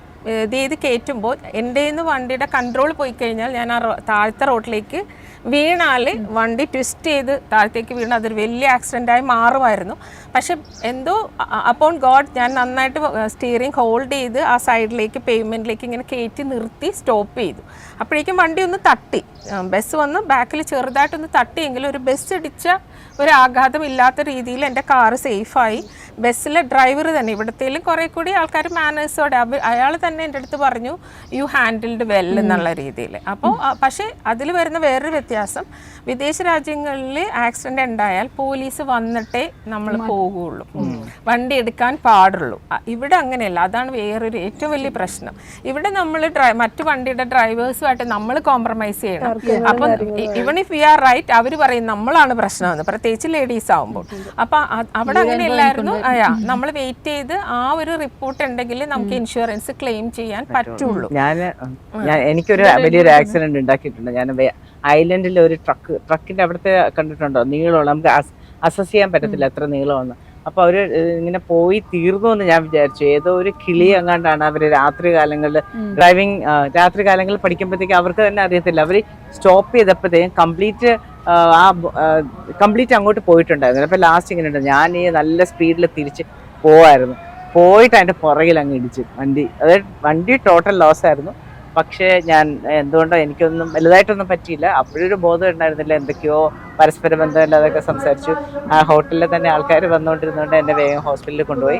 ഇത് കയറ്റുമ്പോൾ എൻ്റെ നിന്ന് വണ്ടിയുടെ കൺട്രോൾ പോയി കഴിഞ്ഞാൽ ഞാൻ ആ താഴത്തെ റോഡിലേക്ക് വീണാൽ വണ്ടി ട്വിസ്റ്റ് ചെയ്ത് താഴത്തേക്ക് വീണ് അതൊരു വലിയ ആക്സിഡൻ്റായി മാറുമായിരുന്നു. പക്ഷെ എന്തോ അപ്പോൺ ഗോഡ് ഞാൻ നന്നായിട്ട് സ്റ്റിയറിംഗ് ഹോൾഡ് ചെയ്ത് ആ സൈഡിലേക്ക് പേയ്മെൻറ്റിലേക്ക് ഇങ്ങനെ കയറ്റി നിർത്തി സ്റ്റോപ്പ് ചെയ്തു. അപ്പോഴേക്കും വണ്ടി ഒന്ന് തട്ടി, ബസ് വന്ന് ബാക്കിൽ ചെറുതായിട്ടൊന്ന് തട്ടിയെങ്കിലും ഒരു ബസ് ഇടിച്ച ഒരു ആഘാതം ഇല്ലാത്ത രീതിയിൽ എൻ്റെ കാറ് സേഫായി. ബസ്സിലെ ഡ്രൈവർ തന്നെ, ഇവിടത്തേലും കുറേ കൂടി ആൾക്കാർ മാനേഴ്സോടെ, അയാൾ തന്നെ എൻ്റെ അടുത്ത് പറഞ്ഞു യു ഹാൻഡിൽഡ് വെൽ എന്നുള്ള രീതിയിൽ. അപ്പോൾ പക്ഷേ അതിൽ വരുന്ന വേറൊരു വ്യത്യാസം, വിദേശ രാജ്യങ്ങളിൽ ആക്സിഡൻ്റ് ഉണ്ടായാൽ പോലീസ് വന്നിട്ടേ നമ്മൾ പോകുള്ളൂ, വണ്ടി എടുക്കാൻ പാടുള്ളൂ. ഇവിടെ അങ്ങനെയല്ല, അതാണ് വേറൊരു ഏറ്റവും വലിയ പ്രശ്നം. ഇവിടെ നമ്മൾ മറ്റു വണ്ടിയുടെ ഡ്രൈവേഴ്സുമായിട്ട് നമ്മൾ കോംപ്രമൈസ് ചെയ്യണം. അപ്പം even if we are right അവർ പറയും നമ്മളാണ് പ്രശ്നമെന്ന്, പ്രത്യേകിച്ച് ലേഡീസ് ആവുമ്പോൾ. അപ്പം അവിടെ അങ്ങനെയല്ലായിരുന്നു. നമ്മൾ വെയിറ്റ് ചെയ്ത് ആ ഒരു റിപ്പോർട്ട് ഉണ്ടെങ്കിൽ നമുക്ക് ഇൻഷുറൻസ് ക്ലെയിം ചെയ്യാൻ പറ്റുള്ളൂ. എനിക്കൊരു വലിയൊരു ആക്സിഡന്റ് ഉണ്ടാക്കിയിട്ടുണ്ട്. ഞാൻ ഐലൻഡിലെ ഒരു ട്രക്കിന്റെ അവിടുത്തെ കണ്ടിട്ടുണ്ടോ, നീളമുള്ള, നമുക്ക് അസസ് ചെയ്യാൻ പറ്റത്തില്ല എത്ര നീളമെന്ന്. അപ്പൊ അവര് ഇങ്ങനെ പോയി തീർന്നു എന്ന് ഞാൻ വിചാരിച്ചു. ഏതോ ഒരു കിളി എങ്ങാണ്ടാണ് അവര് രാത്രി കാലങ്ങളിൽ രാത്രി കാലങ്ങളിൽ പഠിക്കുമ്പോഴത്തേക്ക് അവർക്ക് തന്നെ അറിയത്തില്ല. അവര് സ്റ്റോപ്പ് ചെയ്തപ്പോഴത്തേക്കും കംപ്ലീറ്റ് അങ്ങോട്ട് പോയിട്ടുണ്ടായിരുന്നു. അപ്പൊ ലാസ്റ്റ് ഇങ്ങനെ ഉണ്ട്, ഞാൻ ഈ നല്ല സ്പീഡിൽ തിരിച്ച് പോയിട്ട് അതിന്റെ പുറകിൽ അങ്ങ് ഇടിച്ചു വണ്ടി. അതായത് വണ്ടി ടോട്ടൽ ലോസ് ആയിരുന്നു. പക്ഷേ ഞാൻ എന്തുകൊണ്ടോ എനിക്കൊന്നും വലുതായിട്ടൊന്നും പറ്റിയില്ല. അപ്പോഴൊരു ബോധം ഉണ്ടായിരുന്നില്ല, എന്തൊക്കെയോ പരസ്പര ബന്ധമില്ലാതൊക്കെ സംസാരിച്ചു. ആ ഹോട്ടലിൽ തന്നെ ആൾക്കാർ വന്നുകൊണ്ടിരുന്നതുകൊണ്ട് എന്നെ വേഗം ഹോസ്പിറ്റലിൽ കൊണ്ടുപോയി.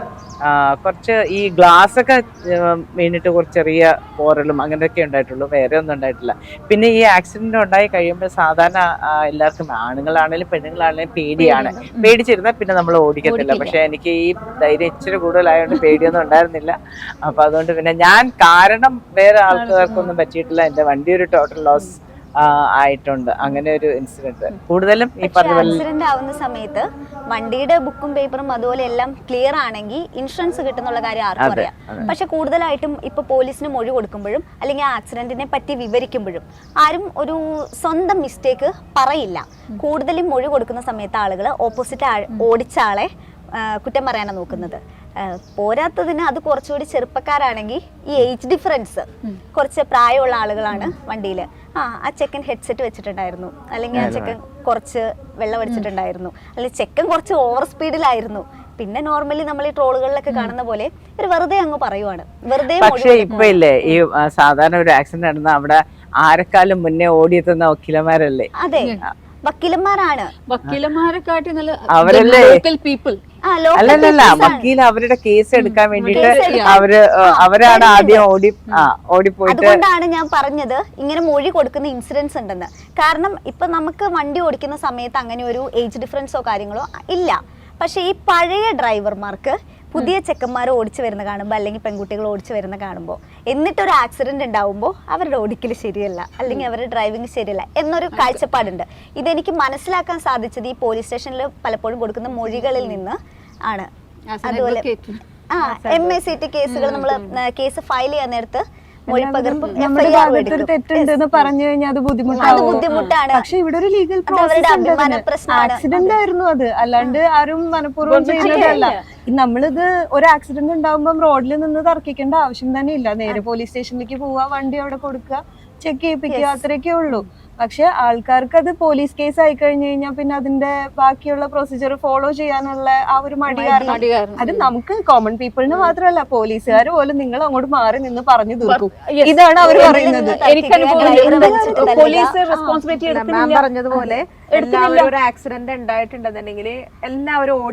കുറച്ച് ഈ ഗ്ലാസ് ഒക്കെ വീണിട്ട് കുറച്ച് ചെറിയ പോറലും അങ്ങനെയൊക്കെ ഉണ്ടായിട്ടുള്ളൂ, വേറെ ഒന്നും ഉണ്ടായിട്ടില്ല. പിന്നെ ഈ ആക്സിഡന്റ് ഉണ്ടായി കഴിയുമ്പോൾ സാധാരണ എല്ലാവർക്കും, ആണുങ്ങളാണെങ്കിലും പെണ്ണുങ്ങളാണെങ്കിലും പേടിച്ചിരുന്നാൽ പിന്നെ നമ്മൾ ഓടിക്കത്തില്ല. പക്ഷെ എനിക്ക് ഈ ധൈര്യം ഇച്ചിരി കൂടുതലായതുകൊണ്ട് പേടിയൊന്നും ഉണ്ടായിരുന്നില്ല. അപ്പൊ അതുകൊണ്ട് പിന്നെ ഞാൻ കാരണം വേറെ ആൾക്കാർക്കൊന്നും പറ്റിയിട്ടില്ല. എന്റെ വണ്ടി ഒരു ടോട്ടൽ ലോസ് ആയിട്ടുണ്ട്. അങ്ങനെ ഒരു ഇൻസിഡന്റ്. കൂടുതലും ഈ ആക്സിഡന്റ് ആവുന്ന സമയത്ത് വണ്ടിയുടെ ബുക്കും പേപ്പറും അതുപോലെ എല്ലാം ക്ലിയർ ആണെങ്കിൽ ഇൻഷുറൻസ് കിട്ടുന്നുള്ള കാര്യം ആർക്കും അറിയാം. പക്ഷെ കൂടുതലായിട്ടും ഇപ്പൊ പോലീസിന് മൊഴി കൊടുക്കുമ്പോഴും അല്ലെങ്കിൽ ആക്സിഡന്റിനെ പറ്റി വിവരിക്കുമ്പോഴും ആരും ഒരു സ്വന്തം മിസ്റ്റേക്ക് പറയില്ല. കൂടുതലും മൊഴി കൊടുക്കുന്ന സമയത്ത് ആളുകൾ ഓപ്പോസിറ്റ് ഓടിച്ച ആളെ കുറ്റം പറയാനാണ് നോക്കുന്നത്. പോരാത്തതിന് അത് കുറച്ചുകൂടി ചെറുപ്പക്കാരാണെങ്കിൽ ഈ ഏജ് ഡിഫറൻസ്, കുറച്ച് പ്രായമുള്ള ആളുകളാണ് വണ്ടിയിൽ, ആ ചെക്കൻ ഹെഡ്സെറ്റ് വെച്ചിട്ടുണ്ടായിരുന്നു, അല്ലെങ്കിൽ ആ ചെക്കൻ കുറച്ച് വെള്ളം അടിച്ചിട്ടുണ്ടായിരുന്നു, അല്ലെങ്കിൽ ചെക്കൻ കുറച്ച് ഓവർ സ്പീഡിലായിരുന്നു. പിന്നെ നോർമലി നമ്മൾ ഈ ട്രോളുകളിലൊക്കെ കാണുന്ന പോലെ ഒരു വെറുതെ അങ്ങ് പറയുവാണ്, വെറുതെ. പക്ഷേ ഇപ്പൊ ഇല്ലേ ഈ സാധാരണ ഒരു ആക്സിഡന്റ് നടന്ന അവിടെ ആരെക്കാളും മുന്നേ ഓടിയെത്തുന്ന വക്കീലന്മാരല്ലേ? അതെ, വക്കീലന്മാരാണ്. വക്കീലന്മാരെക്കാട്ടി നല്ല അവരല്ലേ ലോക്കൽ പീപ്പിൾ. അല്ലല്ല വക്കീൽ അവരുടെ കേസ് എടുക്കാൻ വേണ്ടിട്ട് അവരാണ് ആദ്യം ഓടിപ്പോയിട്ട്. അതുകൊണ്ടാണ് ഞാൻ പറഞ്ഞത് ഇങ്ങനെ മൊഴി കൊടുക്കുന്ന ഇൻസിഡൻസ് ഉണ്ടെന്ന്. കാരണം ഇപ്പൊ നമുക്ക് വണ്ടി ഓടിക്കുന്ന സമയത്ത് അങ്ങനെ ഒരു ഏജ് ഡിഫറൻസോ കാര്യങ്ങളോ ഇല്ല. പക്ഷെ ഈ പഴയ ഡ്രൈവർമാർക്ക് പുതിയ ചെക്കന്മാർ ഓടിച്ചു വരുന്ന കാണുമ്പോൾ അല്ലെങ്കിൽ പെൺകുട്ടികൾ ഓടിച്ചു വരുന്ന കാണുമ്പോൾ എന്നിട്ടൊരു ആക്സിഡന്റ് ഉണ്ടാവുമ്പോൾ അവരുടെ ഓടിക്കൽ ശരിയല്ല അല്ലെങ്കിൽ അവരുടെ ഡ്രൈവിംഗ് ശരിയല്ല എന്നൊരു കാഴ്ചപ്പാടുണ്ട്. ഇതെനിക്ക് മനസ്സിലാക്കാൻ സാധിച്ചത് ഈ പോലീസ് സ്റ്റേഷനിൽ പലപ്പോഴും കൊടുക്കുന്ന മൊഴികളിൽ നിന്ന് ആണ്. അതുപോലെ MACT കേസുകൾ നമ്മൾ കേസ് ഫയൽ ചെയ്യാൻ നേരത്ത് നമ്മുടെ ഭാഗത്തൊരു തെറ്റുണ്ടെന്ന് പറഞ്ഞു കഴിഞ്ഞാൽ അത് ബുദ്ധിമുട്ടാണ്. പക്ഷെ ഇവിടെ ഒരു ലീഗൽ പ്രോസസ് ആക്സിഡന്റ് ആയിരുന്നു അത്, അല്ലാണ്ട് ആരും മനഃപൂർവ്വം ചെയ്യുന്നതല്ല. നമ്മളിത് ഒരു ആക്സിഡന്റ് ഉണ്ടാകുമ്പോൾ റോഡിൽ നിന്ന് തർക്കിക്കേണ്ട ആവശ്യം തന്നെ ഇല്ല. നേരെ പോലീസ് സ്റ്റേഷനിലേക്ക് പോവുക, വണ്ടി അവിടെ കൊടുക്കുക, ചെക്ക് ചെയ്യിപ്പിക്കുക, അത്രയൊക്കെ ഉള്ളൂ. പക്ഷെ ആൾക്കാർക്ക് അത് പോലീസ് കേസ് ആയി കഴിഞ്ഞു കഴിഞ്ഞാൽ പിന്നെ അതിന്റെ ബാക്കിയുള്ള പ്രൊസീജിയർ ഫോളോ ചെയ്യാനുള്ള ആ ഒരു മടി കാരണം അത് നമുക്ക് കോമൺ പീപ്പിളിന് മാത്രമല്ല പോലീസുകാർ പോലും നിങ്ങൾ അങ്ങോട്ട് മാറി നിന്ന് പറഞ്ഞു തീർക്കും. ഇതാണ് അവർ പറയുന്നത്. പോലീസ് റെസ്പോൺസിബിലിറ്റി എടുക്കുന്നില്ല. പറഞ്ഞതുപോലെ എല്ലാവരും ഒരു ആക്സിഡന്റ് ഉണ്ടായിട്ടുണ്ടെന്നുണ്ടെങ്കിൽ എല്ലാവരും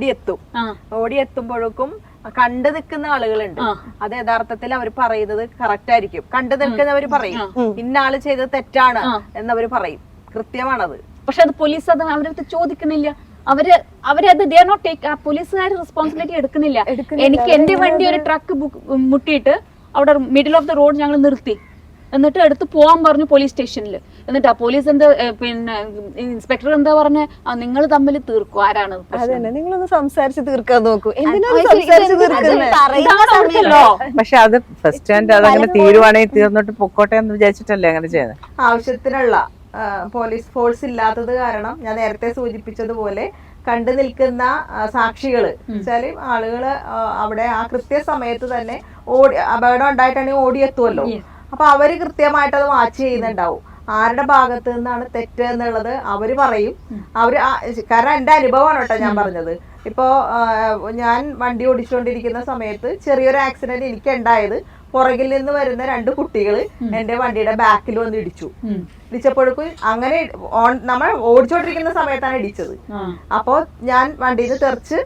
ഓടിയെത്തുമ്പോഴേക്കും കണ്ടു നിൽക്കുന്ന ആളുകളുണ്ട്. അത് യഥാർത്ഥത്തിൽ അവർ പറയുന്നത് കറക്റ്റ് ആയിരിക്കും. കണ്ടു നിൽക്കുന്നവർ പറയും ഇന്ന ആള് ചെയ്തത് തെറ്റാണ് എന്നവർ പറയും. കൃത്യമാണത്. പക്ഷെ അത് പോലീസ് അത് അവരടുത്ത് ചോദിക്കണില്ല. അവരത് ദേ ആർ നോട്ട് ടേക്ക്. ആ പോലീസുകാർ റെസ്പോൺസിബിലിറ്റി എടുക്കുന്നില്ല. എനിക്ക് എന്റെ വണ്ടി ഒരു ട്രക്ക് മുട്ടിയിട്ട് അവിടെ മിഡിൽ ഓഫ് ദ റോഡ് ഞങ്ങൾ നിർത്തി, എന്നിട്ട് എടുത്ത് പോവാൻ പറഞ്ഞു പോലീസ് സ്റ്റേഷനിൽ. എന്നിട്ട് ആ പോലീസ് എന്താ പിന്നെ ഇൻസ്പെക്ടർ എന്താ പറഞ്ഞ, നിങ്ങൾ തമ്മിൽ തീർക്കും, ആരാണ് നിങ്ങളൊന്ന് സംസാരിച്ച് തീർക്കാൻ നോക്കൂ. പക്ഷെ അത് ഫസ്റ്റ് ഹാൻഡ് അതങ്ങനെ തീരുവാണെങ്കിൽ തീർന്നിട്ട് പൊക്കോട്ടെ എന്ന് വിചാരിച്ചിട്ടല്ലേ അങ്ങനെ ചെയ്യുന്നത്. ആവശ്യത്തിനുള്ള പോലീസ് ഫോഴ്സ് ഇല്ലാത്തത് കാരണം ഞാൻ നേരത്തെ സൂചിപ്പിച്ചതുപോലെ കണ്ടു നിൽക്കുന്ന സാക്ഷികള് വെച്ചാല് ആളുകള് അവിടെ ആ കൃത്യസമയത്ത് തന്നെ അപകടം ഉണ്ടായിട്ടാണെങ്കിൽ ഓടിയെത്തുമല്ലോ. അപ്പൊ അവര് കൃത്യമായിട്ട് അത് വാച്ച് ചെയ്യുന്നുണ്ടാവും. ആരുടെ ഭാഗത്ത് നിന്നാണ് തെറ്റ് എന്നുള്ളത് അവര് പറയും. കാരണം എന്റെ അനുഭവമാണ് കേട്ടോ ഞാൻ പറഞ്ഞത്. ഇപ്പോ ഞാൻ വണ്ടി ഓടിച്ചുകൊണ്ടിരിക്കുന്ന സമയത്ത് ചെറിയൊരു ആക്സിഡന്റ് എനിക്ക് ഉണ്ടായത്, പുറകിൽ നിന്ന് വരുന്ന 2 കുട്ടികൾ എന്റെ വണ്ടിയുടെ ബാക്കിൽ വന്ന് ഇടിച്ചപ്പോഴേക്കും അങ്ങനെ നമ്മൾ ഓടിച്ചോണ്ടിരിക്കുന്ന സമയത്താണ് ഇടിച്ചത്. അപ്പോ ഞാൻ വണ്ടിയിൽ നിന്ന് തെറിച്ച്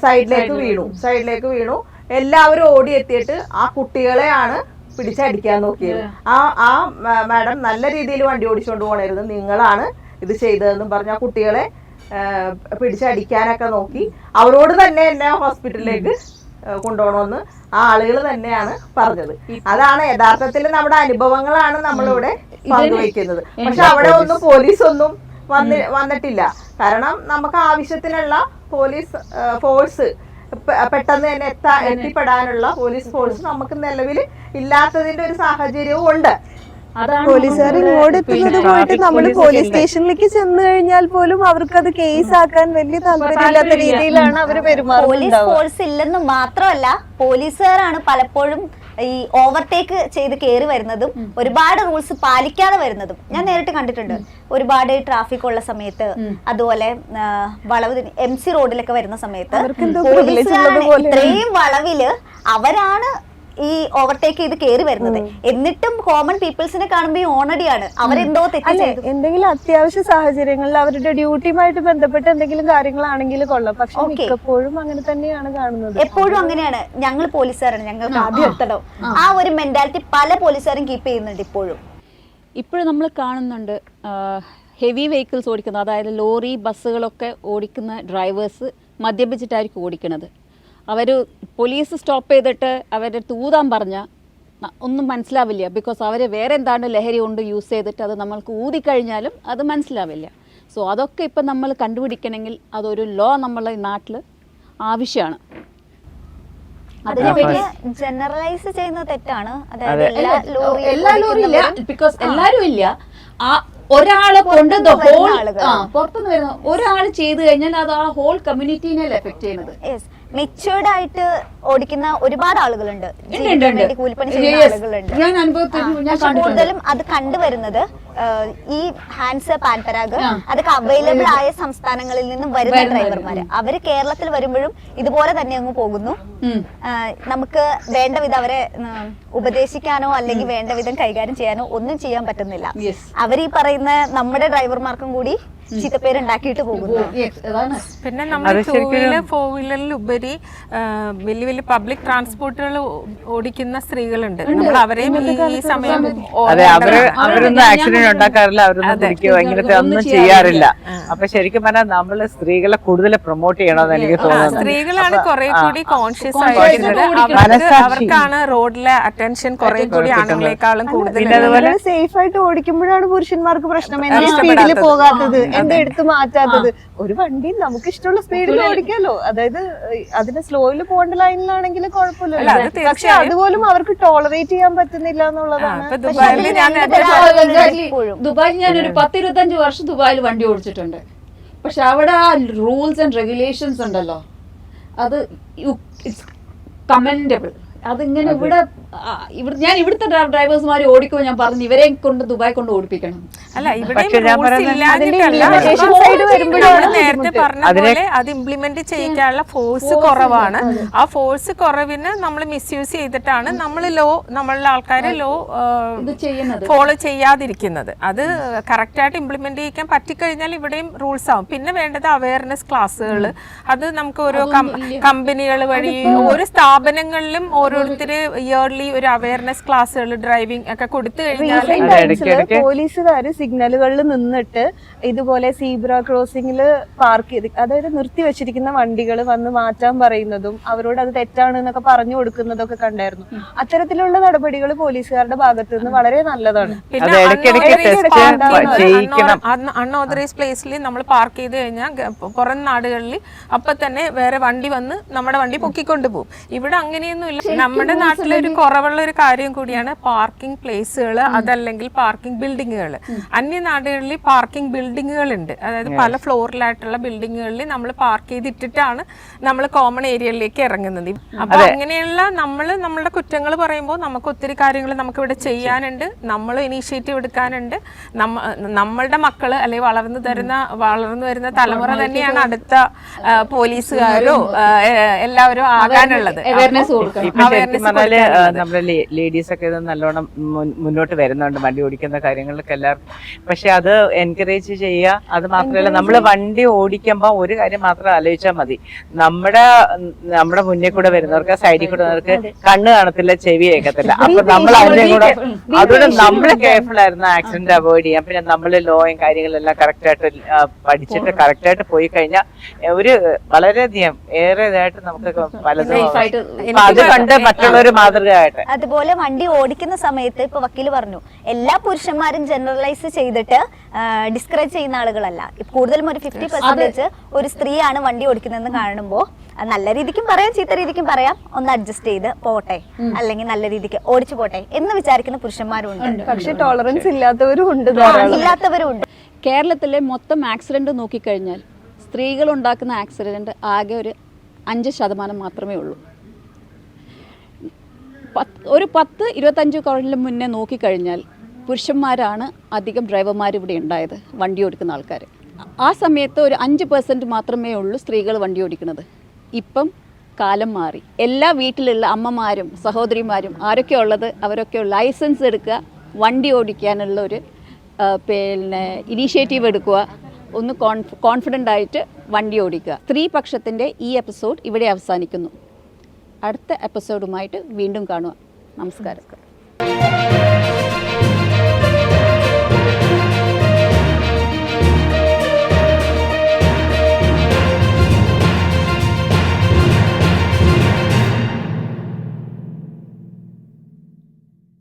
സൈഡിലേക്ക് വീണു. എല്ലാവരും ഓടിയെത്തിയിട്ട് ആ കുട്ടികളെയാണ് പിടിച്ചടിക്കാൻ നോക്കിയത്. ആ മാഡം നല്ല രീതിയിൽ വണ്ടി ഓടിച്ചുകൊണ്ട് പോകണമായിരുന്നു, നിങ്ങളാണ് ഇത് ചെയ്തതെന്നും പറഞ്ഞ ആ കുട്ടികളെ പിടിച്ചടിക്കാനൊക്കെ നോക്കി. അവരോട് തന്നെ എന്നെ ഹോസ്പിറ്റലിലേക്ക് കൊണ്ടുപോകണമെന്ന് ആ ആളുകൾ തന്നെയാണ് പറഞ്ഞത്. അതാണ് യഥാർത്ഥത്തിൽ നമ്മുടെ അനുഭവങ്ങളാണ് നമ്മളിവിടെ പങ്കുവയ്ക്കുന്നത്. പക്ഷെ അവിടെ ഒന്നും പോലീസ് ഒന്നും വന്നിട്ടില്ല. കാരണം നമുക്ക് ആവശ്യത്തിനുള്ള പോലീസ് ഫോഴ്സ് പെട്ടെന്ന് തന്നെ എത്തിപ്പെടാനുള്ള പോലീസ് ഫോഴ്സ് നമുക്ക് നിലവിൽ ഇല്ലാത്തതിന്റെ ഒരു സാഹചര്യവും ഉണ്ട്. പോലീസുകാർ ഇങ്ങോട്ട് എത്തുന്നത് പോയിട്ട് നമ്മൾ പോലീസ് സ്റ്റേഷനിലേക്ക് ചെന്ന് കഴിഞ്ഞാൽ പോലും അവർക്ക് അത് കേസ് ആക്കാൻ വലിയ താല്പര്യമില്ലാത്ത രീതിയിലാണ് അവർ പെരുമാറുന്നത്. പോലീസ് ഫോഴ്സ് ഇല്ലെന്ന് മാത്രമല്ല, പോലീസുകാരാണ് പലപ്പോഴും ഈ ഓവർടേക്ക് ചെയ്ത് കയറി വരുന്നതും ഒരുപാട് റൂൾസ് പാലിക്കാതെ വരുന്നതും ഞാൻ നേരിട്ട് കണ്ടിട്ടുണ്ട്. ഒരുപാട് ട്രാഫിക് ഉള്ള സമയത്ത്, അതുപോലെ വളവ് MC റോഡിലൊക്കെ വരുന്ന സമയത്ത് ഇത്രയും വളവില് അവരാണ് ഈ ഓവർടേക്ക് ചെയ്ത് കയറി വരുന്നത്. എന്നിട്ടും കോമൺ പീപ്പിൾസിനെ കാണുമ്പോൾ ഈ ഓണടിയാണ്, അവരെന്തോ തെറ്റ് ചെയ്തു. എന്തെങ്കിലും അത്യാവശ്യ സാഹചര്യങ്ങളിൽ അവരുടെ ഡ്യൂട്ടിയുമായിട്ട് ബന്ധപ്പെട്ട എന്തെങ്കിലും കാര്യങ്ങളാണെങ്കിൽ കൊള്ളാം. പക്ഷെ മിക്കപ്പോഴും അങ്ങനെ തന്നെയാണ് കാണുന്നത്. എപ്പോഴും അങ്ങനെയാണ്. ഞങ്ങൾ പോലീസുകാരാണ്, ഞങ്ങൾക്ക് ആദ്യം എത്തണം, ആ ഒരു മെന്റാലിറ്റി പല പോലീസുകാരും കീപ്പ് ചെയ്യുന്നുണ്ട് ഇപ്പോഴും നമ്മൾ കാണുന്നുണ്ട്. ഹെവി വെഹിക്കിൾസ് ഓടിക്കുന്ന, അതായത് ലോറി ബസ്സുകളൊക്കെ ഓടിക്കുന്ന ഡ്രൈവേഴ്സ് മദ്യപിച്ചിട്ടായിരിക്കും ഓടിക്കുന്നത്. അവർ പോലീസ് സ്റ്റോപ്പ് ചെയ്തിട്ട് അവരെ തൂതാൻ പറഞ്ഞാൽ ഒന്നും മനസ്സിലാവില്ല. ബിക്കോസ് അവർ വേറെ എന്താണ് ലഹരി കൊണ്ട് യൂസ് ചെയ്തിട്ട് അത് നമ്മൾക്ക് ഊതിക്കഴിഞ്ഞാലും അത് മനസ്സിലാവില്ല. സോ അതൊക്കെ ഇപ്പം നമ്മൾ കണ്ടുപിടിക്കണമെങ്കിൽ അതൊരു ലോ നമ്മളെ നാട്ടിൽ ആവശ്യമാണ്. ജനറലൈസ് ചെയ്യുന്ന തെറ്റാണ്. എല്ലാ ലോറി ഇല്ല, ബിക്കോസ് എല്ലാവരും ഇല്ല. ആ ഒരാളെ കൊണ്ട് പുറത്തുനിന്ന് വരുന്ന ഒരാൾ ചെയ്തു കഴിഞ്ഞാൽ അത് ആ ഹോൾ കമ്മ്യൂണിറ്റീനെ എഫക്ട് ചെയ്യുന്നത്. മെച്ചുവേർഡ് ആയിട്ട് ഓടിക്കുന്ന ഒരുപാട് ആളുകളുണ്ട്, കൂലിപ്പണി ചെയ്യുന്ന ആളുകളുണ്ട്. കൂടുതലും അത് കണ്ടുവരുന്നത് ഈ ഹാൻസ് പാൻപരാഗ് അതൊക്കെ അവൈലബിൾ ആയ സംസ്ഥാനങ്ങളിൽ നിന്നും വരുന്ന ഡ്രൈവർമാര്. അവര് കേരളത്തിൽ വരുമ്പോഴും ഇതുപോലെ തന്നെ അങ്ങ് പോകുന്നു. നമുക്ക് വേണ്ട വിധം അവരെ ഉപദേശിക്കാനോ അല്ലെങ്കിൽ വേണ്ട വിധം കൈകാര്യം ചെയ്യാനോ ഒന്നും ചെയ്യാൻ പറ്റുന്നില്ല. അവരീ പറയുന്ന നമ്മുടെ ഡ്രൈവർമാർക്കും കൂടി ചീത്തപ്പേരുണ്ടാക്കിയിട്ട് പോകുന്നു. Yes, അതാണ്. പിന്നെ നമ്മൾ ടൂ വീലർ ഫോർ വീലറിലുപരി വലിയ വലിയ പബ്ലിക് ട്രാൻസ്പോർട്ടുകൾ ഓടിക്കുന്ന സ്ത്രീകളുണ്ട്. നമ്മൾ അവരെയും ഈ സമയം അതെ, അവരൊന്നും ആക്സിഡന്റ് ഉണ്ടാക്കാറില്ല, അവരൊന്നും കുടിക്കുകയോ ഇങ്ങനത്തെ ഒന്നും ചെയ്യാറില്ല. അപ്പൊ ശരിക്കും പറഞ്ഞാൽ നമ്മള് സ്ത്രീകളെ കൂടുതൽ പ്രൊമോട്ട് ചെയ്യണമെന്ന് എനിക്ക് തോന്നുന്നു. സ്ത്രീകളാണ് കുറെ കൂടി കോൺഷ്യസ് ആയിരിക്കുന്നത്. അവർക്കാണ് റോഡിലെ അറ്റൻഷൻ കുറെ കൂടി ആണുങ്ങളെക്കാളും കൂടുതൽ. സേഫ് ആയിട്ട് ഓടിക്കുമ്പോഴാണ് പുരുഷന്മാർക്ക് പ്രശ്നം. എന്താ സ്പീഡിൽ പോകാത്തത്, എന്താ എടുത്ത് മാറ്റാത്തത്? ഒരു വണ്ടി നമുക്ക് ഇഷ്ടമുള്ള സ്പീഡിൽ ഓടിക്കാലോ. അതായത് അതിന് സ്ലോയിൽ പോകേണ്ട ലൈനിലാണെങ്കിൽ കുഴപ്പമില്ല. പക്ഷെ അതുപോലും അവർക്ക് ടോളറേറ്റ് ചെയ്യാൻ പറ്റുന്നില്ല എന്നുള്ളതാണ്. ദുബായിൽ ഞാനൊരു 10-25 വർഷം ദുബായിൽ വണ്ടി ഓടിച്ചിട്ടുണ്ട്. പക്ഷെ അവിടെ ആ റൂൾസ് ആൻഡ് റെഗുലേഷൻസ് ഉണ്ടല്ലോ, അത് കമൻഡബിൾ. അതിങ്ങനെ ഞാൻ ഇവിടുത്തെ ഡ്രൈവേഴ്സ്മാരെ ഓടിക്കുമ്പോൾ ഞാൻ പറഞ്ഞു ഇവരെ കൊണ്ട് ദുബായ് കൊണ്ട് ഓടിപ്പിക്കണം. അല്ല, ഇവിടെ നേരത്തെ പറഞ്ഞ പോലെ അത് ഇംപ്ലിമെന്റ് ചെയ്യിക്കാനുള്ള ഫോഴ്സ് കുറവാണ്. ആ ഫോഴ്സ് കുറവിന് നമ്മൾ മിസ്യൂസ് ചെയ്തിട്ടാണ് നമ്മളുടെ ആൾക്കാരെ ലോ ഫോളോ ചെയ്യാതിരിക്കുന്നത്. അത് കറക്റ്റായിട്ട് ഇംപ്ലിമെന്റ് ചെയ്യിക്കാൻ പറ്റിക്കഴിഞ്ഞാൽ ഇവിടെയും റൂൾസ് ആവും. പിന്നെ വേണ്ടത് അവയർനെസ് ക്ലാസ്സുകൾ. അത് നമുക്ക് ഓരോ കമ്പനികൾ വഴി ഓരോ സ്ഥാപനങ്ങളിലും ഓരോരുത്തര് ഇയർലി ഒരു അവയർനെസ് ക്ലാസ്സുകൾ ഡ്രൈവിംഗ് ഒക്കെ കൊടുത്തു കഴിഞ്ഞാൽ പോലീസുകാര് സിഗ്നലുകളിൽ നിന്നിട്ട് ഇതുപോലെ സീബ്ര ക്രോസിംഗിൽ പാർക്ക് ചെയ്ത്, അതായത് നിർത്തി വെച്ചിരിക്കുന്ന വണ്ടികൾ വന്ന് മാറ്റാൻ പറയുന്നതും അവരോട് അത് തെറ്റാണ് എന്നൊക്കെ പറഞ്ഞു കൊടുക്കുന്നതൊക്കെ കണ്ടായിരുന്നു. അത്തരത്തിലുള്ള നടപടികൾ പോലീസുകാരുടെ ഭാഗത്ത് നിന്ന് വളരെ നല്ലതാണ്. അൺഓതറൈസ് പ്ലേസിൽ നമ്മൾ പാർക്ക് ചെയ്ത് കഴിഞ്ഞാൽ പുറം നാടുകളിൽ അപ്പൊ തന്നെ വേറെ വണ്ടി വന്ന് നമ്മുടെ വണ്ടി പൊക്കിക്കൊണ്ട് പോകും. ഇവിടെ അങ്ങനെയൊന്നും ഇല്ല. നമ്മുടെ നാട്ടിലൊരു കുറവുള്ള ഒരു കാര്യം കൂടിയാണ് പാർക്കിംഗ് പ്ലേസുകൾ, അതല്ലെങ്കിൽ പാർക്കിംഗ് ബിൽഡിങ്ങുകൾ. അന്യനാടുകളിൽ പാർക്കിംഗ് ബിൽഡിങ്ങുകൾ ഉണ്ട്. അതായത് പല ഫ്ലോറിലായിട്ടുള്ള ബിൽഡിങ്ങുകളിൽ നമ്മൾ പാർക്ക് ചെയ്തിട്ടിട്ടാണ് നമ്മൾ കോമൺ ഏരിയയിലേക്ക് ഇറങ്ങുന്നത്. അപ്പൊ അങ്ങനെയുള്ള നമ്മളുടെ കുറ്റങ്ങൾ പറയുമ്പോൾ നമുക്ക് ഒത്തിരി കാര്യങ്ങൾ നമുക്ക് ഇവിടെ ചെയ്യാനുണ്ട്. നമ്മൾ ഇനീഷ്യേറ്റീവ് എടുക്കാനുണ്ട്. നമ്മളുടെ മക്കള് അല്ലെങ്കിൽ വളർന്നു വരുന്ന തലമുറ തന്നെയാണ് അടുത്ത പോലീസുകാരോ എല്ലാവരും ആകാനുള്ളത്. നമ്മുടെ ലേഡീസ് ഒക്കെ ഇത് നല്ലോണം മുന്നോട്ട് വരുന്നുണ്ട് വണ്ടി ഓടിക്കുന്ന കാര്യങ്ങളിലൊക്കെ എല്ലാവർക്കും. പക്ഷെ അത് എൻകറേജ് ചെയ്യുക. അത് മാത്രമല്ല, നമ്മൾ വണ്ടി ഓടിക്കുമ്പോൾ ഒരു കാര്യം മാത്രം ആലോചിച്ചാൽ മതി. നമ്മുടെ മുന്നിൽ കൂടെ വരുന്നവർക്ക്, സൈഡിൽ കൂടെ വരുന്നവർക്ക് കണ്ണ് കാണത്തില്ല, ചെവി കേൾക്കത്തില്ല. അപ്പൊ നമ്മൾ അതിന്റെ കൂടെ അതുകൊണ്ട് നമ്മൾ കെയർഫുൾ ആയിരുന്നു ആക്സിഡന്റ് അവോയ്ഡ് ചെയ്യാം. പിന്നെ നമ്മൾ ലോയും കാര്യങ്ങളെല്ലാം കറക്റ്റായിട്ട് പഠിച്ചിട്ട് കറക്റ്റായിട്ട് പോയി കഴിഞ്ഞാൽ ഒരു വളരെയധികം ഏറെ ഇതായിട്ട് നമുക്ക് പലതും അത് കണ്ട് മറ്റുള്ളവർ മാതൃകയായിട്ട്. അതുപോലെ വണ്ടി ഓടിക്കുന്ന സമയത്ത് ഇപ്പൊ വക്കീല് പറഞ്ഞു എല്ലാ പുരുഷന്മാരും ജനറലൈസ് ചെയ്തിട്ട് ഡിസ്കറേജ് ചെയ്യുന്ന ആളുകളല്ല. കൂടുതലും ഒരു 50% ഒരു സ്ത്രീയാണ് വണ്ടി ഓടിക്കുന്നതെന്ന് കാണുമ്പോൾ നല്ല രീതിക്കും പറയാം, ചീത്ത രീതിക്കും പറയാം, ഒന്ന് അഡ്ജസ്റ്റ് ചെയ്ത് പോട്ടെ, അല്ലെങ്കിൽ നല്ല രീതിക്ക് ഓടിച്ചു പോട്ടെ എന്ന് വിചാരിക്കുന്ന പുരുഷന്മാരും ഉണ്ട്. പക്ഷെ ടോളറൻസ് ഇല്ലാത്തവരും ഉണ്ട്. കേരളത്തിലെ മൊത്തം ആക്സിഡന്റ് നോക്കിക്കഴിഞ്ഞാൽ സ്ത്രീകൾ ഉണ്ടാക്കുന്ന ആക്സിഡന്റ് ആകെ ഒരു 5% മാത്രമേ ഉള്ളൂ. ഒരു 10-25 കൊല്ലം മുന്നേ നോക്കിക്കഴിഞ്ഞാൽ പുരുഷന്മാരാണ് അധികം ഡ്രൈവർമാർ ഇവിടെ ഉണ്ടായത്, വണ്ടി ഓടിക്കുന്ന ആൾക്കാർ. ആ സമയത്ത് ഒരു 5% മാത്രമേ ഉള്ളൂ സ്ത്രീകൾ വണ്ടി ഓടിക്കുന്നത്. ഇപ്പം കാലം മാറി. എല്ലാ വീട്ടിലുള്ള അമ്മമാരും സഹോദരിമാരും ആരൊക്കെ ഉള്ളത് അവരൊക്കെ ലൈസൻസ് എടുക്കുക, വണ്ടി ഓടിക്കാനുള്ള ഒരു പിന്നെ ഇനീഷ്യേറ്റീവ് എടുക്കുക, ഒന്ന് കോൺഫിഡൻ്റ് ആയിട്ട് വണ്ടി ഓടിക്കുക. സ്ത്രീപക്ഷത്തിൻ്റെ ഈ എപ്പിസോഡ് ഇവിടെ അവസാനിക്കുന്നു. അടുത്ത എപ്പിസോഡുമായിട്ട് വീണ്ടും കാണുക. നമസ്കാരം.